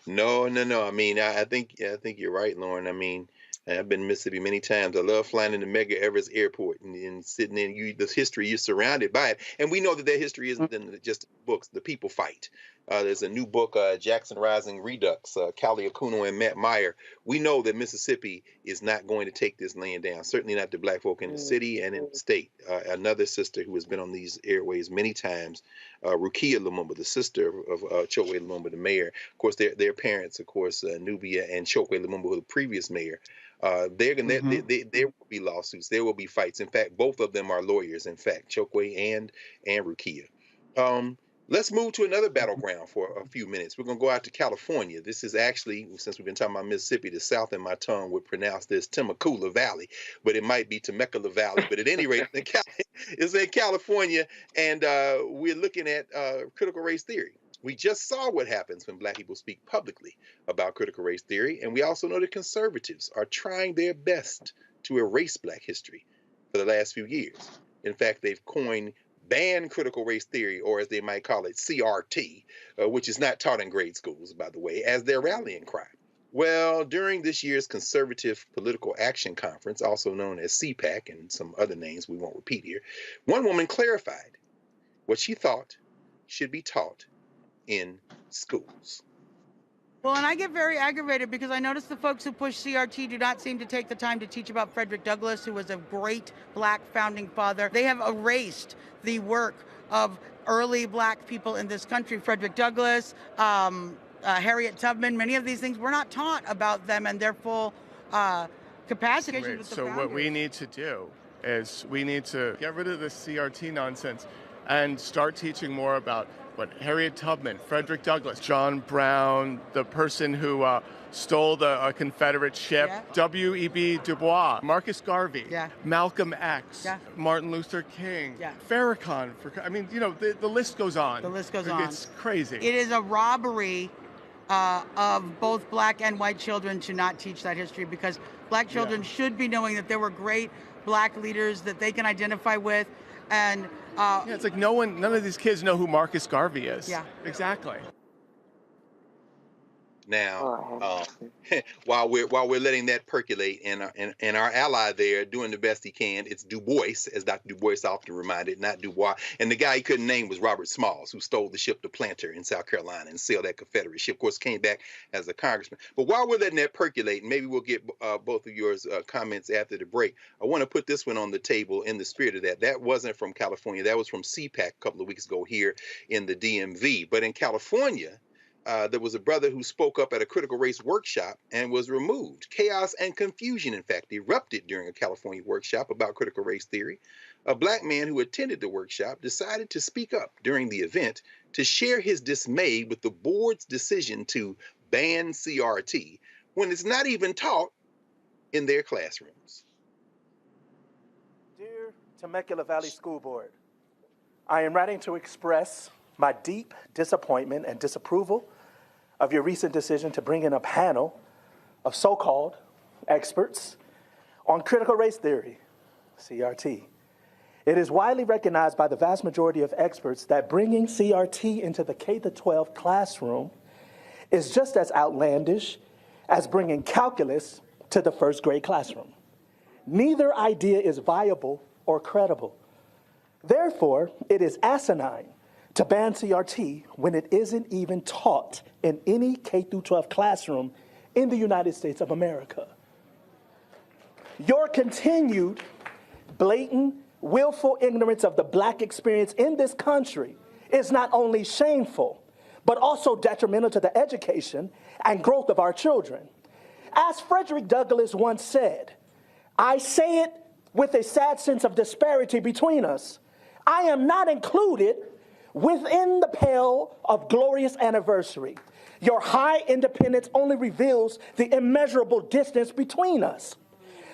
No. I mean, I think you're right, Lauren. I mean, I've been to Mississippi many times. I love flying into Medgar Evers Airport and sitting in the history. You're surrounded by it, and we know that their history isn't in just books. The people fight. There's a new book, Jackson Rising Redux, Callie Akuno and Matt Meyer. We know that Mississippi is not going to take this land down. Certainly not the black folk in the city and in the state. Another sister who has been on these airways many times, Rukia Lumumba, the sister of Chokwe Lumumba, the mayor. Of course, their parents, of course, Nubia and Chokwe Lumumba, who were the previous mayor. There will be lawsuits. There will be fights. In fact, both of them are lawyers. In fact, Chokwe and Rukia. Let's move to another battleground for a few minutes. We're going to go out to California. This is actually, since we've been talking about Mississippi, the South in my tongue would pronounce this Temecula Valley, but it might be Temecula Valley. But at any rate, it's in California, and we're looking at critical race theory. We just saw what happens when black people speak publicly about critical race theory, and we also know that conservatives are trying their best to erase black history for the last few years. In fact, they've coined ban critical race theory, or as they might call it, CRT, which is not taught in grade schools, by the way, as their rallying cry. Well, during this year's Conservative Political Action Conference, also known as CPAC and some other names we won't repeat here, one woman clarified what she thought should be taught in schools. Well, and I get very aggravated because I notice the folks who push CRT do not seem to take the time to teach about Frederick Douglass, who was a great black founding father. They have erased the work of early black people in this country. Frederick Douglass, Harriet Tubman, many of these things, we're not taught about them and their full capacity. Right. So what we need to do is we need to get rid of this CRT nonsense and start teaching more about what Harriet Tubman, Frederick Douglass, John Brown, the person who stole the Confederate ship, W.E.B. Du Bois, Marcus Garvey, Malcolm X, Martin Luther King, Farrakhan. I mean, you know, the list goes on. The list goes on. It's crazy. It is a robbery of both black and white children to not teach that history, because black children should be knowing that there were great black leaders that they can identify with. And it's like none of these kids know who Marcus Garvey is. Yeah, exactly. Now, while we're letting that percolate, and our ally there doing the best he can, it's Du Bois, as Dr. Du Bois often reminded, not Dubois. And the guy he couldn't name was Robert Smalls, who stole the ship, the Planter, in South Carolina and sailed that Confederate ship. Of course, came back as a congressman. But while we're letting that percolate, maybe we'll get both of yours comments after the break. I want to put this one on the table in the spirit of that. That wasn't from California. That was from CPAC a couple of weeks ago here in the DMV. But in California, there was a brother who spoke up at a critical race workshop and was removed. Chaos and confusion, in fact, erupted during a California workshop about critical race theory. A black man who attended the workshop decided to speak up during the event to share his dismay with the board's decision to ban CRT when it's not even taught in their classrooms. Dear Temecula Valley School Board, I am writing to express my deep disappointment and disapproval of your recent decision to bring in a panel of so-called experts on critical race theory, CRT. It is widely recognized by the vast majority of experts that bringing CRT into the K-12 classroom is just as outlandish as bringing calculus to the first grade classroom. Neither idea is viable or credible. Therefore, it is asinine to ban CRT when it isn't even taught in any K-12 classroom in the United States of America. Your continued, blatant, willful ignorance of the Black experience in this country is not only shameful, but also detrimental to the education and growth of our children. As Frederick Douglass once said, I say it with a sad sense of disparity between us. I am not included within the pale of glorious anniversary. Your high independence only reveals the immeasurable distance between us.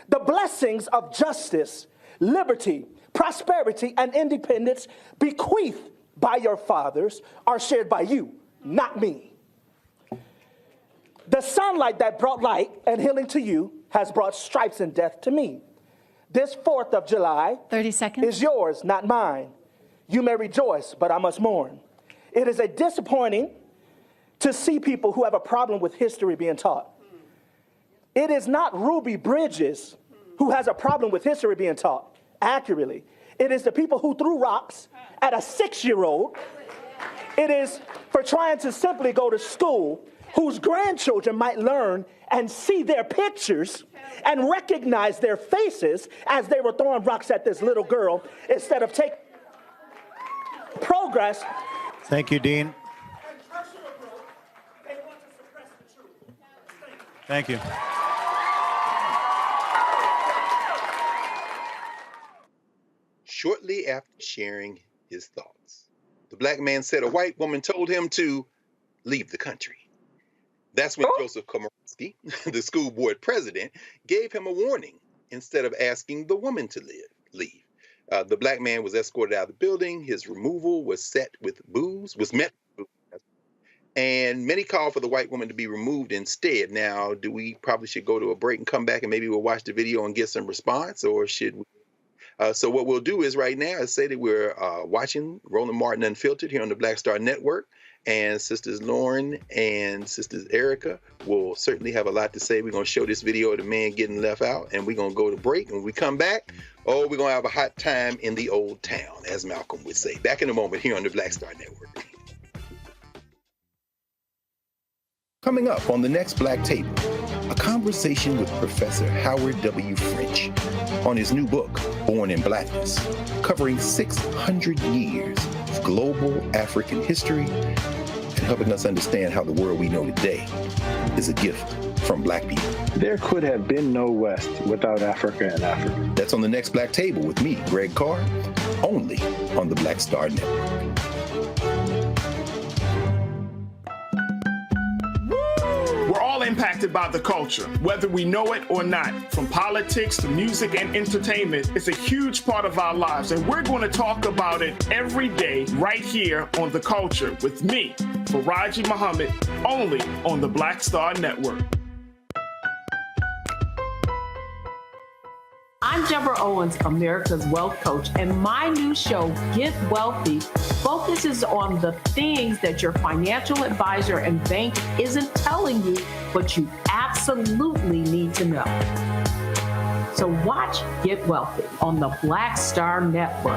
The blessings of justice, liberty, prosperity, and independence bequeathed by your fathers are shared by you, not me. The sunlight that brought light and healing to you has brought stripes and death to me. This 4th of July 30 seconds. Is yours, not mine. You may rejoice, but I must mourn. It is disappointing to see people who have a problem with history being taught. It is not Ruby Bridges who has a problem with history being taught accurately. It is the people who threw rocks at a 6-year-old. It is for trying to simply go to school whose grandchildren might learn and see their pictures and recognize their faces as they were throwing rocks at this little girl instead of taking progress. Thank you, Dean. Thank you. Shortly after sharing his thoughts, the Black man said a white woman told him to leave the country. That's when Joseph Komorowski, the school board president, gave him a warning instead of asking the woman to leave. The Black man was escorted out of the building. His removal was met with boos, and many called for the white woman to be removed instead. Now, do we probably should go to a break and come back and maybe we'll watch the video and get some response, or should we? So what we'll do is right now is say that we're watching Roland Martin Unfiltered here on the Black Star Network, and Sisters Lauren and Sisters Erica will certainly have a lot to say. We're going to show this video of the man getting left out, and we're going to go to break. And when we come back, we're going to have a hot time in the old town, as Malcolm would say. Back in a moment here on the Black Star Network. Coming up on the next Black Table, a conversation with Professor Howard W. French on his new book, Born in Blackness, covering 600 years of global African history and helping us understand how the world we know today is a gift from Black people. There could have been no West without Africa and Africa. That's on the next Black Table with me, Greg Carr, only on the Black Star Network. We're all impacted by the culture, whether we know it or not. From politics to music and entertainment, it's a huge part of our lives, and we're going to talk about it every day right here on The Culture with me, Faraji Muhammad, only on the Black Star Network. I'm Deborah Owens, America's Wealth Coach, and my new show, Get Wealthy, focuses on the things that your financial advisor and bank isn't telling you, but you absolutely need to know. So watch Get Wealthy on the Black Star Network.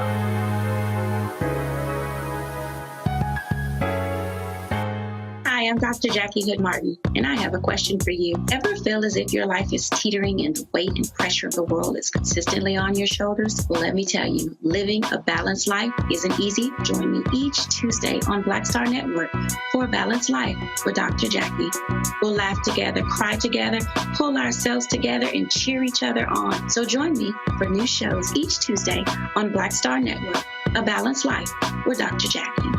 Hi, I'm Dr. Jackie Hood Martin, and I have a question for you. Ever feel as if your life is teetering and the weight and pressure of the world is consistently on your shoulders? Well, let me tell you, living a balanced life isn't easy. Join me each Tuesday on Black Star Network for A Balanced Life with Dr. Jackie. We'll laugh together, cry together, pull ourselves together, and cheer each other on. So join me for new shows each Tuesday on Black Star Network, A Balanced Life with Dr. Jackie.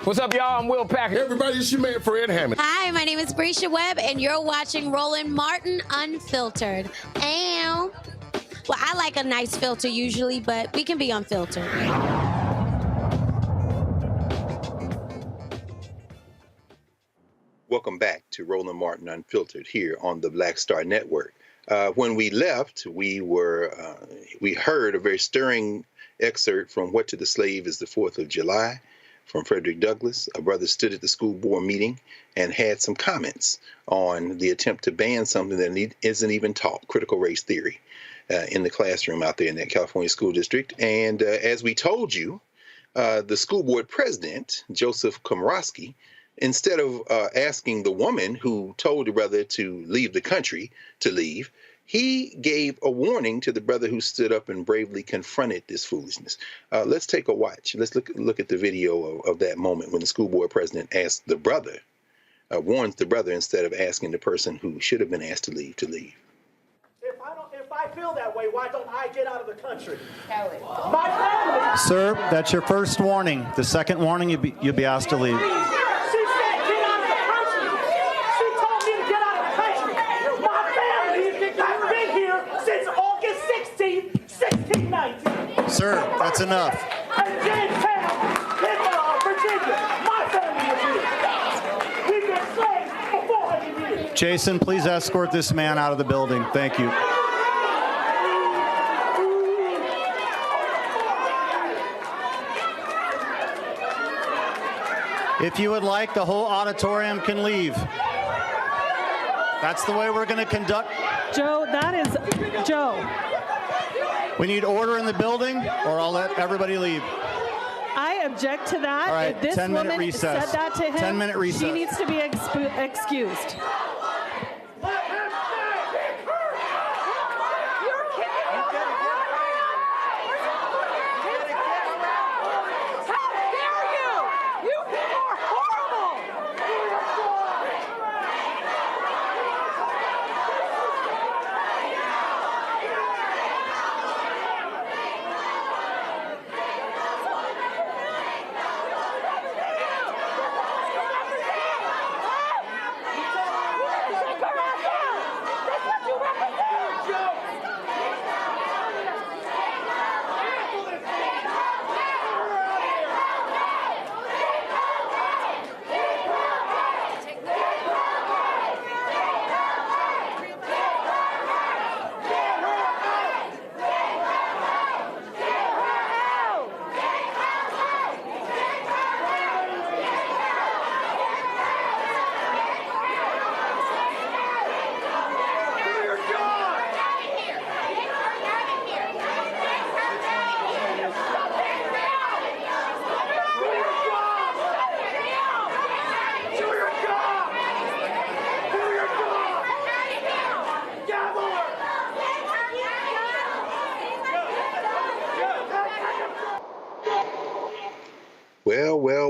What's up, y'all? I'm Will Packer. Everybody, it's your man, Fred Hammond. Hi, my name is Brescia Webb, and you're watching Roland Martin Unfiltered. Ow. Well, I like a nice filter usually, but we can be unfiltered. Welcome back to Roland Martin Unfiltered here on the Black Star Network. When we left, we heard a very stirring excerpt from What to the Slave is the 4th of July from Frederick Douglass. A brother stood at the school board meeting and had some comments on the attempt to ban something that isn't even taught, critical race theory, in the classroom out there in that California school district. And as we told you, the school board president, Joseph Komorowski, instead of asking the woman who told the brother to leave the country to leave, he gave a warning to the brother who stood up and bravely confronted this foolishness. Let's take a watch. Let's look at the video of that moment when the school board president asked the brother, warns the brother instead of asking the person who should have been asked to leave to leave. If I feel that way, why don't I get out of the country? My family. Sir, that's your first warning. The second warning, you'll be asked to leave. She said get out of the country. She told me to get out of the country. My family has been here since August 16th, 1619. Sir, that's enough. In Jamestown, in Virginia, my family is here. We've been slaves for 400 years. Jason, please escort this man out of the building. Thank you. If you would like, the whole auditorium can leave. That's the way we're going to conduct. Joe, that is Joe. We need order in the building, or I'll let everybody leave. I object to that. All right, if this 10-minute woman recess. said that to him, 10-minute recess. she needs to be excused.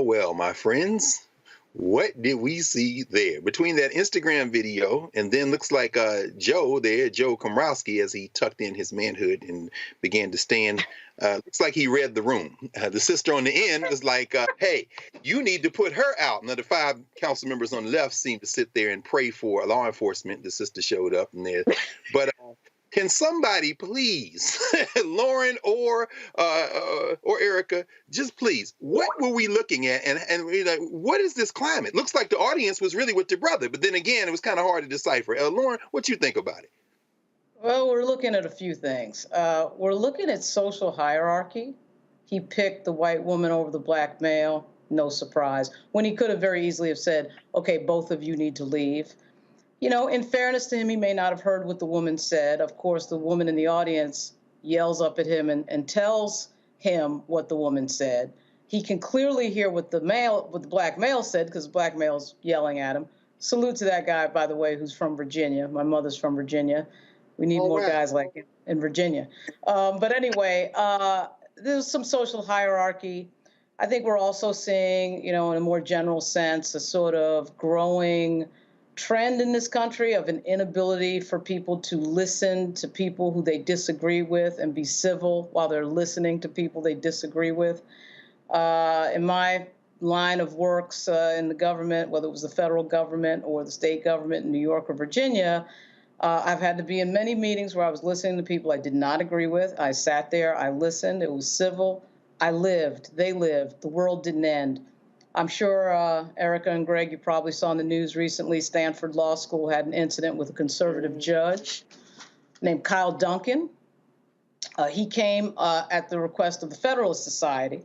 Well, my friends, what did we see there? Between that Instagram video and then looks like Joe there, Joe Komorowski, as he tucked in his manhood and began to stand, looks like he read the room. The sister on the end was like, hey, you need to put her out. Now, the 5 council members on the left seemed to sit there and pray for law enforcement. The sister showed up in there. But can somebody please, Lauren or Erica, just please, what were we looking at? And what is this climate? Looks like the audience was really with their brother, but then again, it was kind of hard to decipher. Lauren, what you think about it? Well, we're looking at a few things. We're looking at social hierarchy. He picked the white woman over the black male, no surprise, when he could have very easily have said, okay, both of you need to leave. You know, in fairness to him, he may not have heard what the woman said. Of course, the woman in the audience yells up at him and tells him what the woman said. He can clearly hear what the black male said because the black male's yelling at him. Salute to that guy, by the way, who's from Virginia. My mother's from Virginia. We need more guys like him in Virginia. But anyway, there's some social hierarchy. I think we're also seeing, you know, in a more general sense, a sort of growing trend in this country of an inability for people to listen to people who they disagree with and be civil while they're listening to people they disagree with. In my line of works in the government, whether it was the federal government or the state government in New York or Virginia, I've had to be in many meetings where I was listening to people I did not agree with. I sat there, I listened, it was civil. I lived, they lived, the world didn't end. I'm sure Erica and Greg, you probably saw in the news recently, Stanford Law School had an incident with a conservative judge named Kyle Duncan. He came at the request of the Federalist Society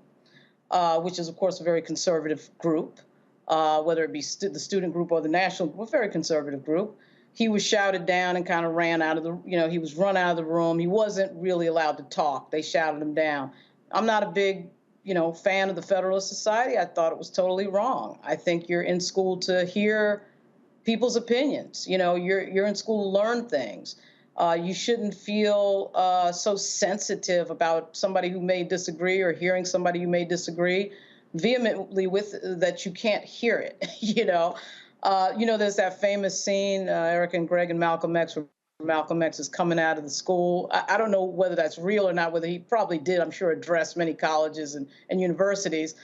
which is, of course, a very conservative group, whether it be the student group or the national group, a very conservative group. He was shouted down and kind of ran out of the, he was run out of the room. He wasn't really allowed to talk. They shouted him down. I'm not a big, fan of the Federalist Society. I thought it was totally wrong. I think you're in school to hear people's opinions. You're in school to learn things. You shouldn't feel so sensitive about somebody who may disagree or hearing somebody who may disagree vehemently with that you can't hear it. There's that famous scene, Eric and Greg and Malcolm X, where Malcolm X is coming out of the school. I don't know whether that's real or not, whether he probably did, I'm sure, address many colleges and universities.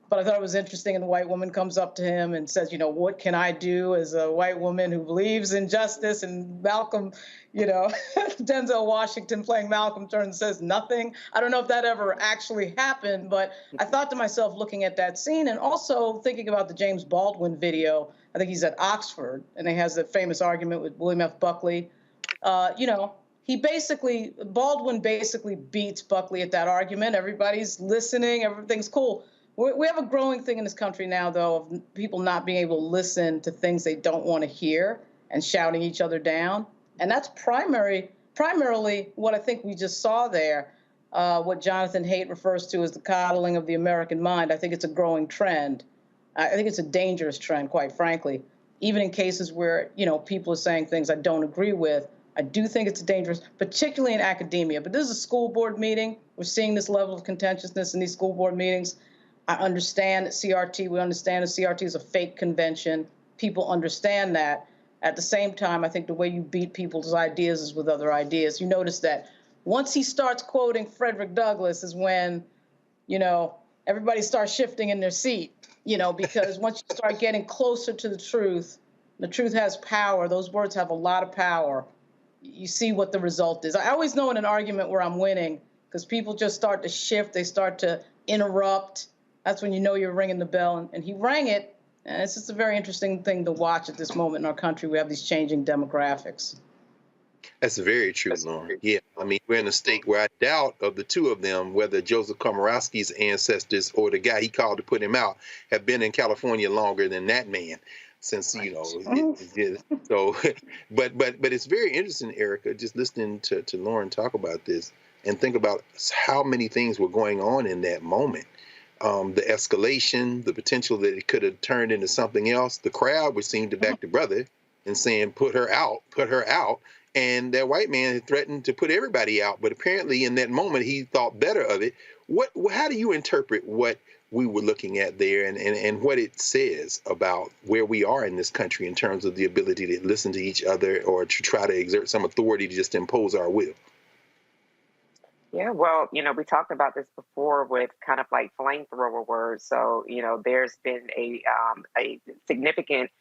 But I thought it was interesting, and the white woman comes up to him and says, what can I do as a white woman who believes in justice? And Malcolm, Denzel Washington playing Malcolm turns and says nothing. I don't know if that ever actually happened, but I thought to myself looking at that scene and also thinking about the James Baldwin video. I think he's at Oxford, and he has that famous argument with William F. Buckley. Baldwin basically beats Buckley at that argument. Everybody's listening. Everything's cool. We have a growing thing in this country now, though, of people not being able to listen to things they don't want to hear and shouting each other down. And that's primarily what I think we just saw there, what Jonathan Haidt refers to as the coddling of the American mind. I think it's a growing trend. I think it's a dangerous trend, quite frankly. Even in cases where, people are saying things I don't agree with, I do think it's dangerous, particularly in academia. But this is a school board meeting. We're seeing this level of contentiousness in these school board meetings. I understand that we understand that CRT is a fake convention. People understand that. At the same time, I think the way you beat people's ideas is with other ideas. You notice that once he starts quoting Frederick Douglass is when, everybody starts shifting in their seat, because once you start getting closer to the truth has power. Those words have a lot of power. You see what the result is. I always know in an argument where I'm winning because people just start to shift. They start to interrupt. That's when you know you're ringing the bell, and he rang it. And it's just a very interesting thing to watch at this moment in our country. We have these changing demographics. That's very true, Lauren. Yeah, we're in a state where I doubt of the two of them whether Joseph Komorowski's ancestors or the guy he called to put him out have been in California longer than that man. Since but it's very interesting, Erica, just listening to Lauren talk about this and think about how many things were going on in that moment. The escalation, the potential that it could have turned into something else. The crowd was seeing to back the brother and saying, put her out. And that white man had threatened to put everybody out. But apparently in that moment, he thought better of it. How do you interpret what we were looking at there and what it says about where we are in this country in terms of the ability to listen to each other or to try to exert some authority to just impose our will? Yeah, well, we talked about this before with kind of like flamethrower words. So, there's been a significant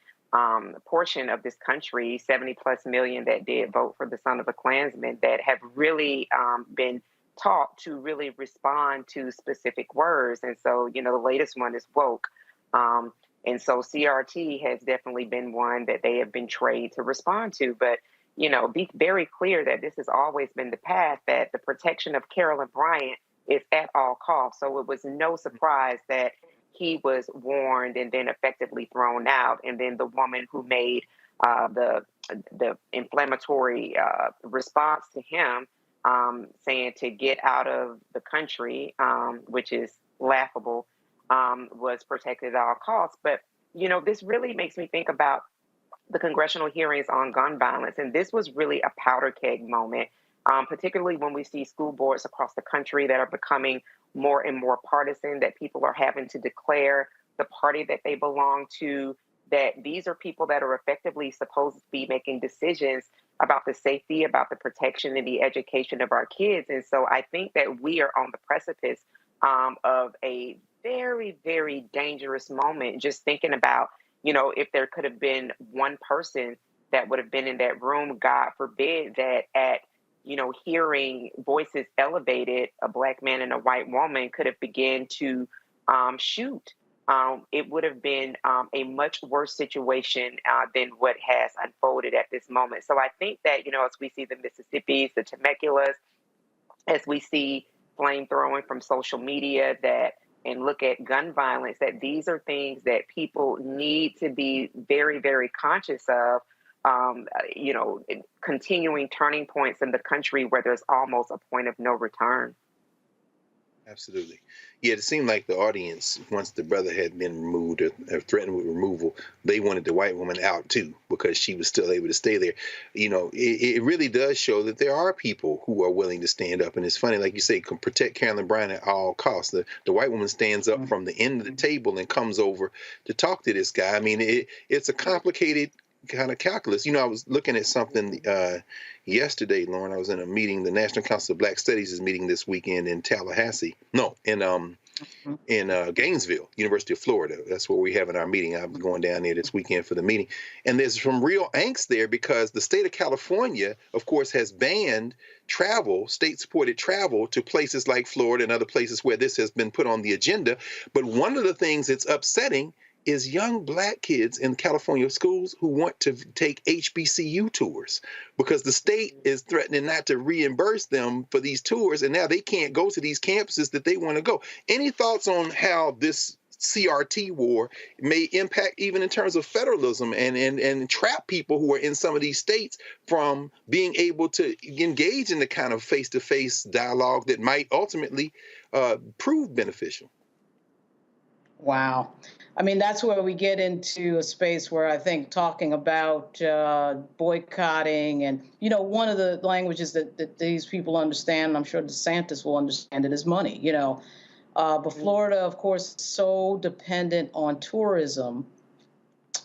portion of this country, 70 plus million that did vote for the son of a Klansman, that have really been taught to really respond to specific words. And so, the latest one is woke. And so CRT has definitely been one that they have been trained to respond to. But be very clear that this has always been the path, that the protection of Carolyn Bryant is at all costs. So it was no surprise that he was warned and then effectively thrown out. And then the woman who made the inflammatory response to him, saying to get out of the country, which is laughable, was protected at all costs. But, this really makes me think about the congressional hearings on gun violence. And this was really a powder keg moment, particularly when we see school boards across the country that are becoming more and more partisan, that people are having to declare the party that they belong to, that these are people that are effectively supposed to be making decisions about the safety, about the protection and the education of our kids. And so I think that we are on the precipice of a very, very dangerous moment, just thinking about, if there could have been one person that would have been in that room, God forbid that at, hearing voices elevated, a black man and a white woman could have begun to shoot. It would have been a much worse situation than what has unfolded at this moment. So I think that, as we see the Mississippis, the Temecula's, as we see flamethrowing from social media, that and look at gun violence, that these are things that people need to be very, very conscious of, continuing turning points in the country where there's almost a point of no return. Absolutely. Yeah, it seemed like the audience, once the brother had been removed or threatened with removal, they wanted the white woman out too because she was still able to stay there. It really does show that there are people who are willing to stand up. And it's funny, like you say, protect Carolyn Bryant at all costs. The white woman stands up from the end of the table and comes over to talk to this guy. I mean, it's a complicated kind of calculus. I was looking at something yesterday, Lauren. I was in a meeting. The National Council of Black Studies is meeting this weekend in Tallahassee. No, in Gainesville, University of Florida. That's where we having our meeting. I'm going down there this weekend for the meeting. And there's some real angst there because the state of California, of course, has banned travel, state-supported travel to places like Florida and other places where this has been put on the agenda. But one of the things that's upsetting is young Black kids in California schools who want to take HBCU tours because the state is threatening not to reimburse them for these tours, and now they can't go to these campuses that they want to go. Any thoughts on how this CRT war may impact even in terms of federalism and trap people who are in some of these states from being able to engage in the kind of face-to-face dialogue that might ultimately prove beneficial? Wow. I mean, that's where we get into a space where I think talking about boycotting and, one of the languages that these people understand, and I'm sure DeSantis will understand it, is money, But Florida, of course, is so dependent on tourism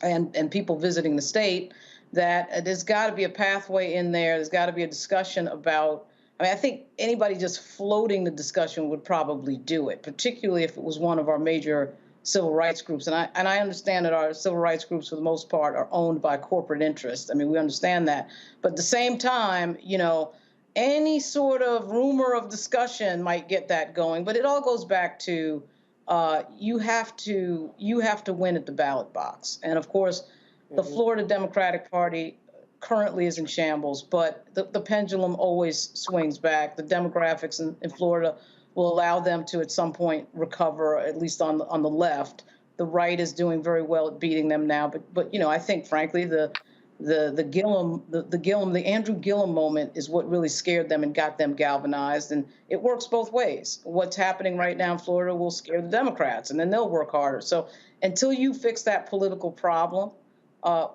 and people visiting the state that there's got to be a pathway in there. There's got to be a discussion about, I think anybody just floating the discussion would probably do it, particularly if it was one of our major civil rights groups. And I understand that our civil rights groups, for the most part, are owned by corporate interests. I mean, we understand that. But at the same time, any sort of rumor of discussion might get that going. But it all goes back to you have to win at the ballot box. And of course, the Florida Democratic Party currently is in shambles, but the pendulum always swings back. The demographics in Florida will allow them to, at some point, recover, at least on the left. The right is doing very well at beating them now, but I think, frankly, the Andrew Gillum moment is what really scared them and got them galvanized, and it works both ways. What's happening right now in Florida will scare the Democrats, and then they'll work harder. So until you fix that political problem,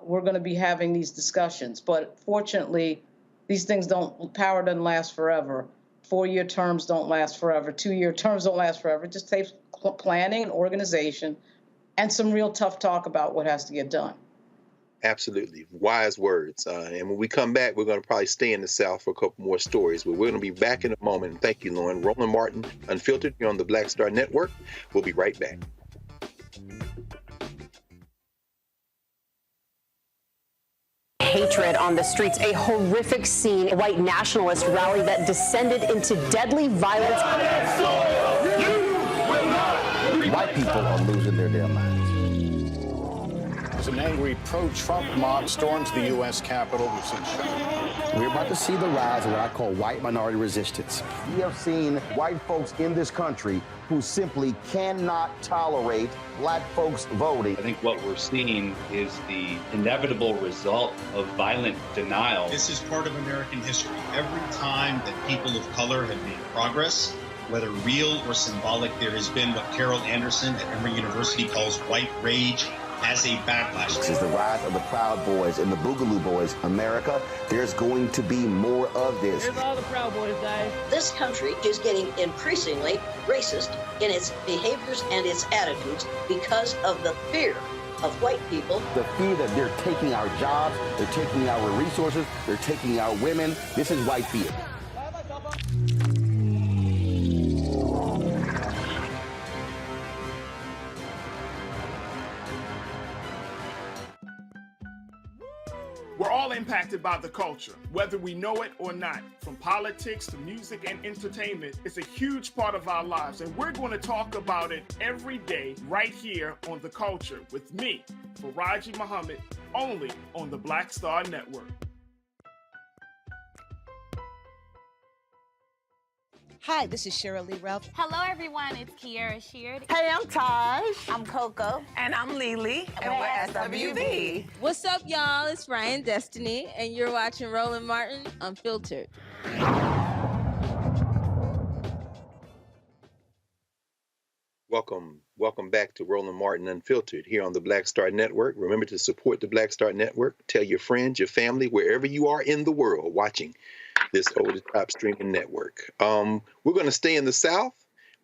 we're going to be having these discussions. But fortunately, these things power doesn't last forever. 4-year terms don't last forever. 2-year terms don't last forever. It just takes planning and organization and some real tough talk about what has to get done. Absolutely. Wise words. And when we come back, we're going to probably stay in the South for a couple more stories, but we're going to be back in a moment. Thank you, Lauren. Roland Martin, Unfiltered, here on the Black Star Network. We'll be right back. Hatred on the streets, a horrific scene, a white nationalist rally that descended into deadly violence. White people are losing their damn minds. As an angry pro-Trump mob storms the U.S. Capitol, we're about to see the rise of what I call white minority resistance. We have seen white folks in this country who simply cannot tolerate black folks voting. I think what we're seeing is the inevitable result of violent denial. This is part of American history. Every time that people of color have made progress, whether real or symbolic, there has been what Carol Anderson at Emory University calls white rage as a backlash. This is the rise of the Proud Boys and the Boogaloo Boys. America, there's going to be more of this. Here's all the Proud Boys, guys. This country is getting increasingly racist in its behaviors and its attitudes because of the fear of white people. The fear that they're taking our jobs, they're taking our resources, they're taking our women. This is white fear. We're all impacted by the culture, whether we know it or not. From politics to music and entertainment, it's a huge part of our lives, and we're going to talk about it every day right here on The Culture with me, Faraji Muhammad, only on the Black Star Network. Hi, this is Cheryl Lee Ralph. Hello, everyone. It's Kiara Sheard. Hey, I'm Taj. I'm Coco. And I'm Lily. And we're SWV. What's up, y'all? It's Ryan Destiny, and you're watching Roland Martin Unfiltered. Welcome back to Roland Martin Unfiltered here on the Black Star Network. Remember to support the Black Star Network. Tell your friends, your family, wherever you are in the world watching this over-the-top streaming network. We're going to stay in the South.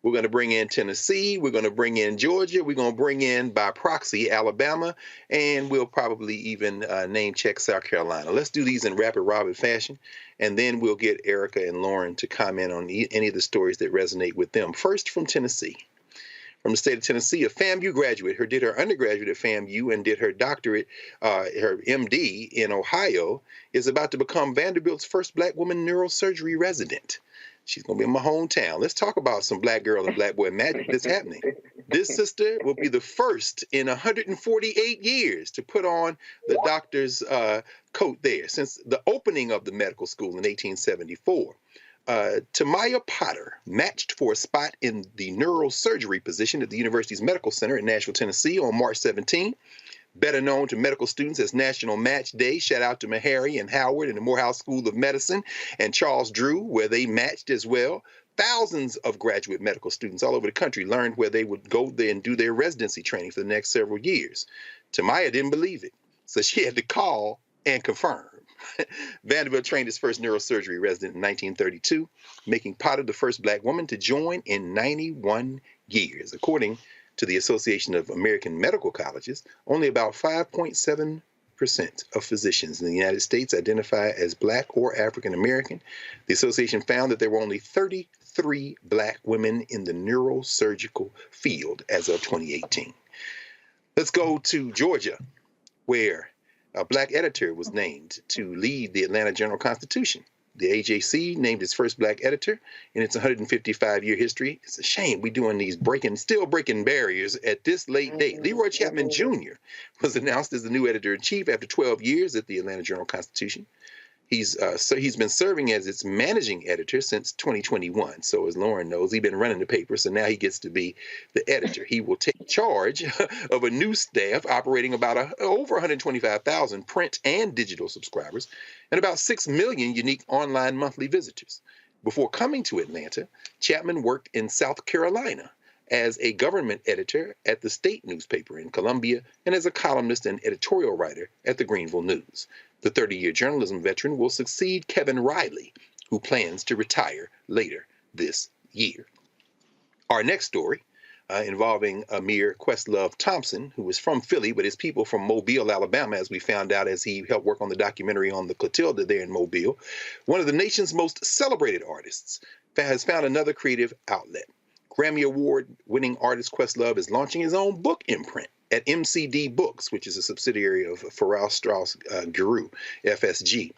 We're going to bring in Tennessee. We're going to bring in Georgia. We're going to bring in, by proxy, Alabama. And we'll probably even name check South Carolina. Let's do these in rapid robin fashion. And then we'll get Erica and Lauren to comment on any of the stories that resonate with them. First, from Tennessee. From the state of Tennessee, a FAMU graduate who did her undergraduate at FAMU and did her doctorate, her MD in Ohio, is about to become Vanderbilt's first Black woman neurosurgery resident. She's going to be in my hometown. Let's talk about some Black girl and Black boy magic that's happening. This sister will be the first in 148 years to put on the doctor's coat there since the opening of the medical school in 1874. Tamaya Potter matched for a spot in the neurosurgery position at the university's medical center in Nashville, Tennessee on March 17. Better known to medical students as National Match Day. Shout out to Meharry and Howard and the Morehouse School of Medicine and Charles Drew, where they matched as well. Thousands of graduate medical students all over the country learned where they would go there and do their residency training for the next several years. Tamaya didn't believe it, so she had to call and confirm. Vanderbilt trained his first neurosurgery resident in 1932, making Potter the first Black woman to join in 91 years. According to the Association of American Medical Colleges, only about 5.7% of physicians in the United States identify as Black or African American. The association found that there were only 33 Black women in the neurosurgical field as of 2018. Let's go to Georgia, where a Black editor was named to lead the Atlanta Journal-Constitution. The AJC named its first Black editor in its 155-year history. It's a shame we're doing these still breaking barriers at this late date. Leroy Chapman Jr. was announced as the new editor-in-chief after 12 years at the Atlanta Journal-Constitution. He's been serving as its managing editor since 2021. So as Lauren knows, he's been running the paper, so now he gets to be the editor. He will take charge of a new staff operating about over 125,000 print and digital subscribers and about 6 million unique online monthly visitors. Before coming to Atlanta, Chapman worked in South Carolina as a government editor at the state newspaper in Columbia and as a columnist and editorial writer at the Greenville News. The 30-year journalism veteran will succeed Kevin Riley, who plans to retire later this year. Our next story involving Amir Questlove Thompson, who is from Philly, but his people from Mobile, Alabama, as we found out as he helped work on the documentary on the Clotilda there in Mobile. One of the nation's most celebrated artists has found another creative outlet. Grammy Award-winning artist Questlove is launching his own book imprint at MCD Books, which is a subsidiary of Farrar Straus Giroux, FSG.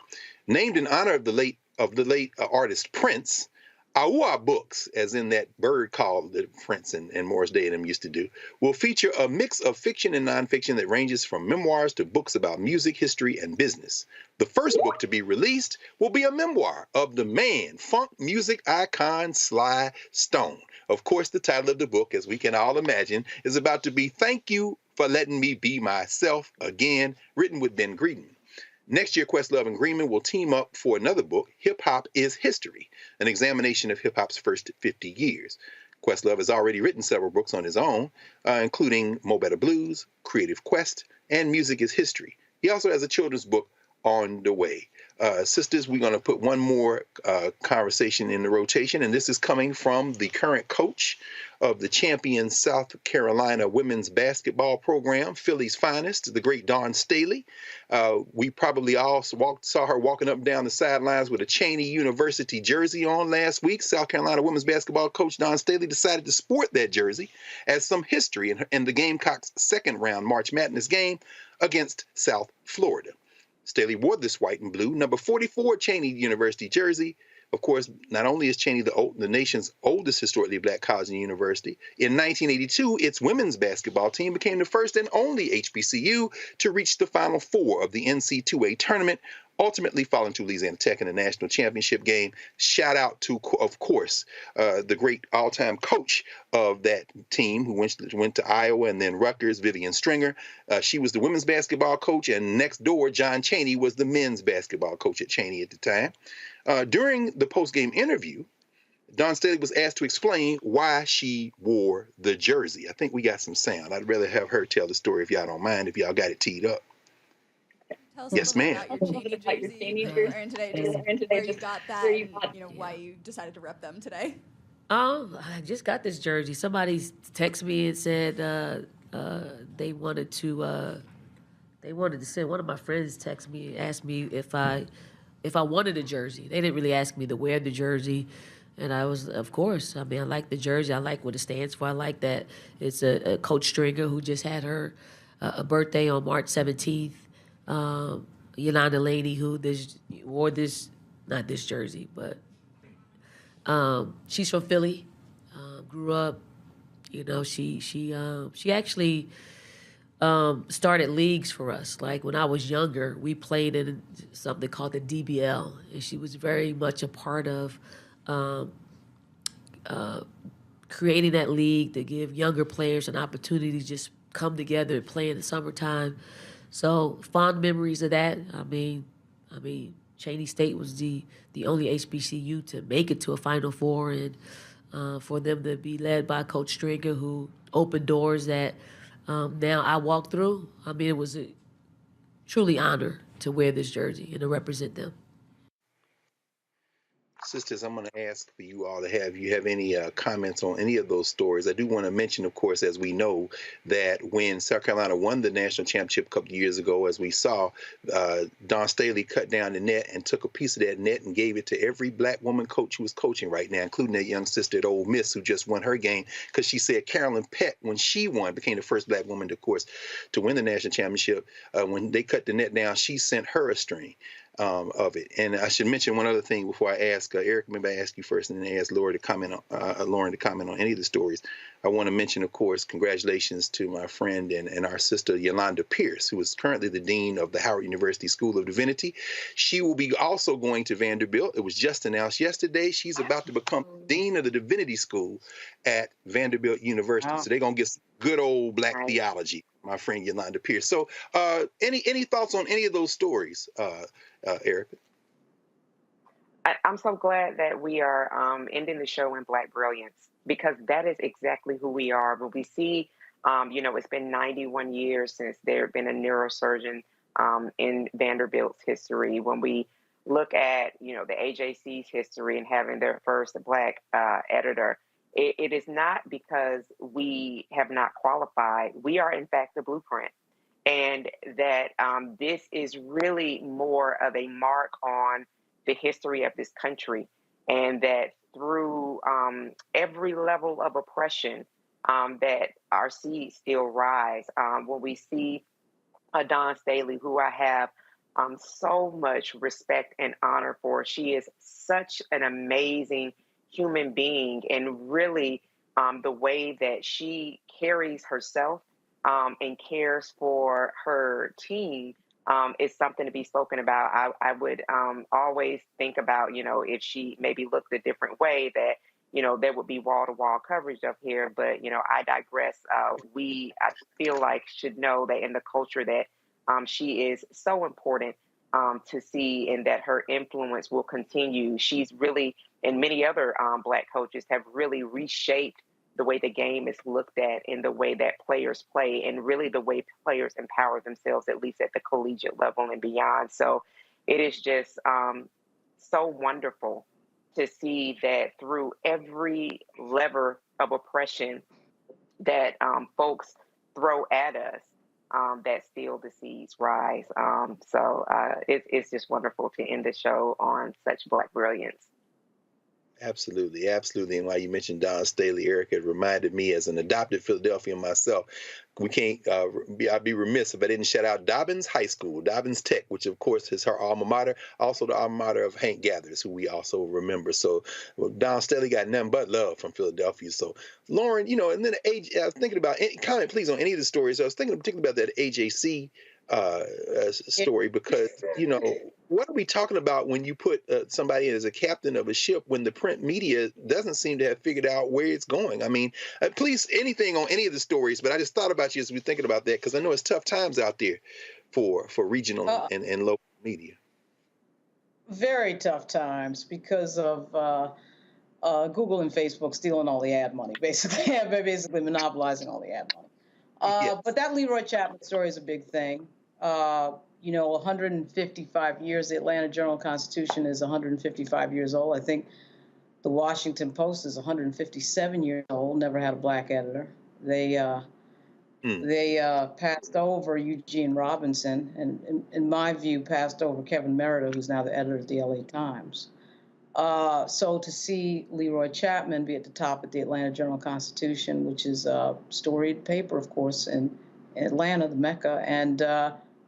Named in honor of the late artist Prince, Aua Books, as in that bird call that Prince and Morris Day and them used to do, will feature a mix of fiction and nonfiction that ranges from memoirs to books about music, history, and business. The first book to be released will be a memoir of the man, funk music icon Sly Stone. Of course, the title of the book, as we can all imagine, is about to be Thank You for Letting Me Be Myself Again, written with Ben Greedon. Next year, Questlove and Greenman will team up for another book, Hip Hop is History, an examination of hip hop's first 50 years. Questlove has already written several books on his own, including Mo Better Blues, Creative Quest, and Music is History. He also has a children's book on the way. Sisters, we're going to put one more conversation in the rotation, and this is coming from the current coach of the champion South Carolina women's basketball program, Philly's finest, the great Dawn Staley. We probably all saw her walking up and down the sidelines with a Cheney University jersey on last week. South Carolina women's basketball coach Dawn Staley decided to sport that jersey as some history in the Gamecocks' second-round March Madness game against South Florida. Staley wore this white and blue number 44 Cheney University jersey. Of course, not only is Cheney the nation's oldest historically Black college and university, in 1982, its women's basketball team became the first and only HBCU to reach the Final Four of the NC2A tournament ultimately falling to Louisiana Tech in the national championship game. Shout out to, of course, the great all-time coach of that team who went to Iowa and then Rutgers, Vivian Stringer. She was the women's basketball coach, and next door, John Chaney was the men's basketball coach at Chaney at the time. During the post-game interview, Dawn Staley was asked to explain why she wore the jersey. I think we got some sound. I'd rather have her tell the story if y'all don't mind, if y'all got it teed up. Tell us Yes, a little ma'am. bit about your Cheney jersey you're wearing today, just where you got that, and you know why you decided to rep them today. I just got this jersey. Somebody texted me and said they wanted to send. One of my friends texted me and asked me if I wanted a jersey. They didn't really ask me to wear the jersey. And I was, of course, I mean, I like the jersey. I like what it stands for. I like that it's a Coach Stringer who just had her a birthday on March 17th. Yolanda Laney, who wore this, not this jersey, but she's from Philly, grew up, you know, she actually started leagues for us. Like when I was younger, we played in something called the DBL, and she was very much a part of creating that league to give younger players an opportunity to just come together and play in the summertime. So fond memories of that. I mean, Chaney State was the only HBCU to make it to a Final Four, and for them to be led by Coach Stringer, who opened doors that now I walk through. I mean, it was a truly honor to wear this jersey and to represent them. Sisters, I'm going to ask for you all to have any comments on any of those stories. I do want to mention, of course, as we know, that when South Carolina won the national championship a couple of years ago, as we saw, Dawn Staley cut down the net and took a piece of that net and gave it to every black woman coach who is coaching right now, including that young sister at Ole Miss who just won her game, because she said Carolyn Peck, when she won, became the first black woman, of course, to win the national championship. When they cut the net down, she sent her a string of it. And I should mention one other thing before I ask Eric. Maybe I ask you first, and then ask Lauren to comment on any of the stories. I want to mention, of course, congratulations to my friend and our sister Yolanda Pierce, who is currently the dean of the Howard University School of Divinity. She will be also going to Vanderbilt. It was just announced yesterday. She's about to become dean of the Divinity School at Vanderbilt University. So they're gonna get some good old black theology, my friend Yolanda Pierce. So, any thoughts on any of those stories, Erica? I'm so glad that we are ending the show in Black brilliance, because that is exactly who we are. When we see, it's been 91 years since there had been a neurosurgeon in Vanderbilt's history. When we look at, the AJC's history and having their first Black editor, it is not because we have not qualified. We are, in fact, the blueprint. And that this is really more of a mark on the history of this country, and that through every level of oppression, that our seeds still rise. When we see Dawn Staley, who I have so much respect and honor for, she is such an amazing human being, and really the way that she carries herself and cares for her team is something to be spoken about. I would always think about, if she maybe looked a different way, that, there would be wall-to-wall coverage up here. But, I digress. I feel like should know that in the culture that she is so important to see, and that her influence will continue. She's really, and many other Black coaches have really reshaped the way the game is looked at, and the way that players play, and really the way players empower themselves, at least at the collegiate level and beyond. So it is just so wonderful to see that through every lever of oppression that folks throw at us, that still the seeds rise. It's just wonderful to end the show on such Black brilliance. Absolutely, absolutely. And while you mentioned Dawn Staley, Eric, it reminded me, as an adopted Philadelphian myself, we can't, I'd be remiss if I didn't shout out Dobbins High School, Dobbins Tech, which of course is her alma mater, also the alma mater of Hank Gathers, who we also remember. So Dawn Staley got nothing but love from Philadelphia. So Lauren, and then I was thinking about, comment please on any of the stories. I was thinking particularly about that AJC story, because, you know, what are we talking about when you put somebody in as a captain of a ship when the print media doesn't seem to have figured out where it's going? I mean, please, anything on any of the stories, but I just thought about you as we were thinking about that, because I know it's tough times out there for regional and local media. Very tough times because of Google and Facebook stealing all the ad money, basically monopolizing all the ad money. Yes. But that Leroy Chapman story is a big thing. You know, 155 years, the Atlanta Journal-Constitution is 155 years old. I think the Washington Post is 157 years old, never had a black editor. They passed over Eugene Robinson, and in my view, passed over Kevin Merida, who's now the editor of the LA Times. So to see Leroy Chapman be at the top of the Atlanta Journal-Constitution, which is a storied paper, of course, in Atlanta, the Mecca, and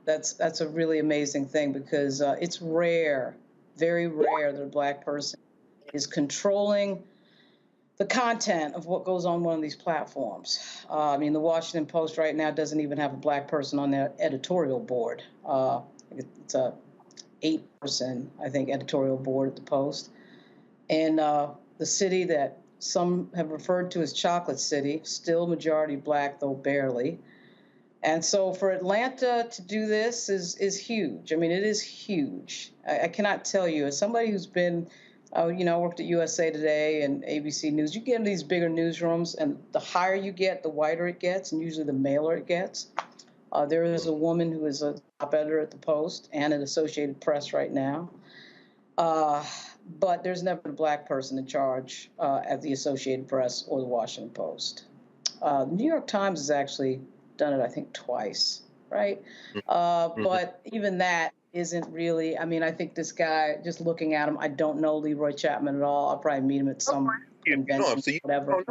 that's a really amazing thing, because it's rare, very rare, that a black person is controlling the content of what goes on one of these platforms. I mean, the Washington Post right now doesn't even have a black person on their editorial board. It's a 8-person, I think, editorial board at the Post. And the city that some have referred to as Chocolate City, still majority black, though barely. And so for Atlanta to do this is huge. I mean, it is huge. I cannot tell you, as somebody who's been, you know, I worked at USA Today and ABC News, you get in these bigger newsrooms, and the higher you get, the whiter it gets, and usually the maler it gets. There is a woman who is a top editor at the Post and at Associated Press right now. But there's never been a black person in charge at the Associated Press or the Washington Post. The New York Times has actually done it, I think, twice, right? But even that isn't really, I mean, I think this guy, just looking at him, I don't know Leroy Chapman at all. I'll probably meet him at some convention, whatever.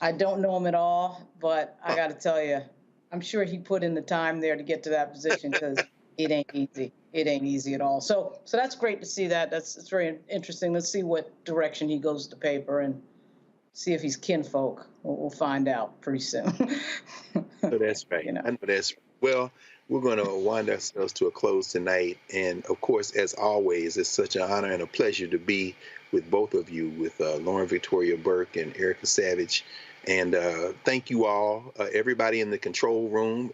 I don't know him at all, but I got to tell you, I'm sure he put in the time there to get to that position, because it ain't easy. It ain't easy at all. So that's great to see that. It's very interesting. Let's see what direction he goes to the paper and see if he's kinfolk. We'll find out pretty soon. So that's right. You know. I know that's well. We're going to wind ourselves to a close tonight, and of course, as always, it's such an honor and a pleasure to be with both of you, with Lauren Victoria Burke and Erica Savage. And thank you all, everybody in the control room,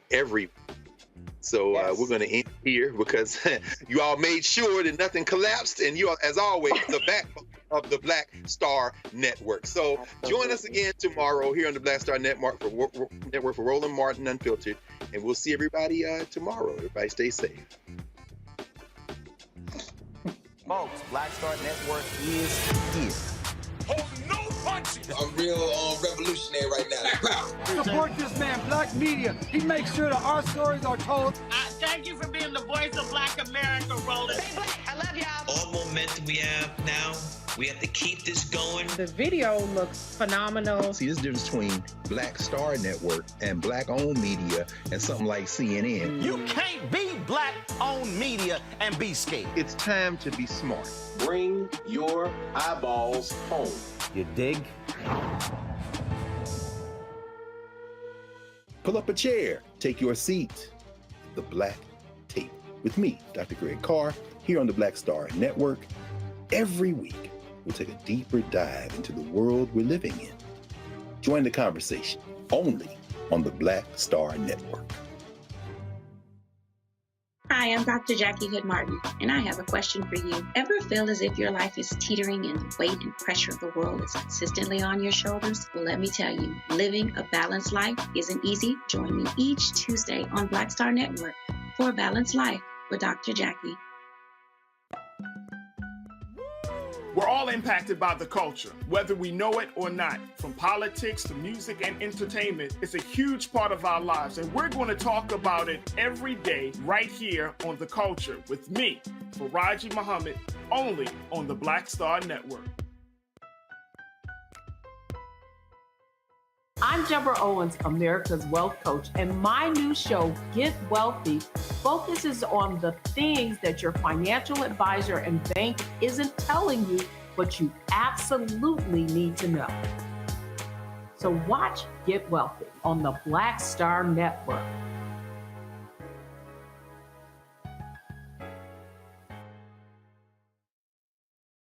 So we're going to end here, because you all made sure that nothing collapsed, and you are, as always, the backbone of the Black Star Network. So join us again tomorrow here on the Black Star Network for Roland Martin Unfiltered, and we'll see everybody tomorrow. Everybody stay safe. Folks, Black Star Network is here. Hold no punches. I'm real revolutionary right now. Support this man, Black Media. He makes sure that our stories are told. Thank you for being the voice of Black America, Roland. Stay black. I love y'all. All momentum we have now, we have to keep this going. The video looks phenomenal. See, this difference between Black Star Network and black-owned media and something like CNN. You can't be black-owned media and be scared. It's time to be smart. Bring your eyeballs home. You dig? Pull up a chair, take your seat. The Black Tape with me, Dr. Greg Carr, here on the Black Star Network. Every week, we'll take a deeper dive into the world we're living in. Join the conversation only on the Black Star Network. Hi, I'm Dr. Jackie Hood Martin, and I have a question for you. Ever feel as if your life is teetering and the weight and pressure of the world is consistently on your shoulders? Well, let me tell you, living a balanced life isn't easy. Join me each Tuesday on Black Star Network for A Balanced Life with Dr. Jackie. We're all impacted by the culture, whether we know it or not. From politics to music and entertainment, it's a huge part of our lives, and we're going to talk about it every day right here on The Culture with me, Faraji Muhammad, only on the Black Star Network. I'm Deborah Owens, America's Wealth Coach, and my new show, Get Wealthy, focuses on the things that your financial advisor and bank isn't telling you, but you absolutely need to know. So watch Get Wealthy on the Black Star Network.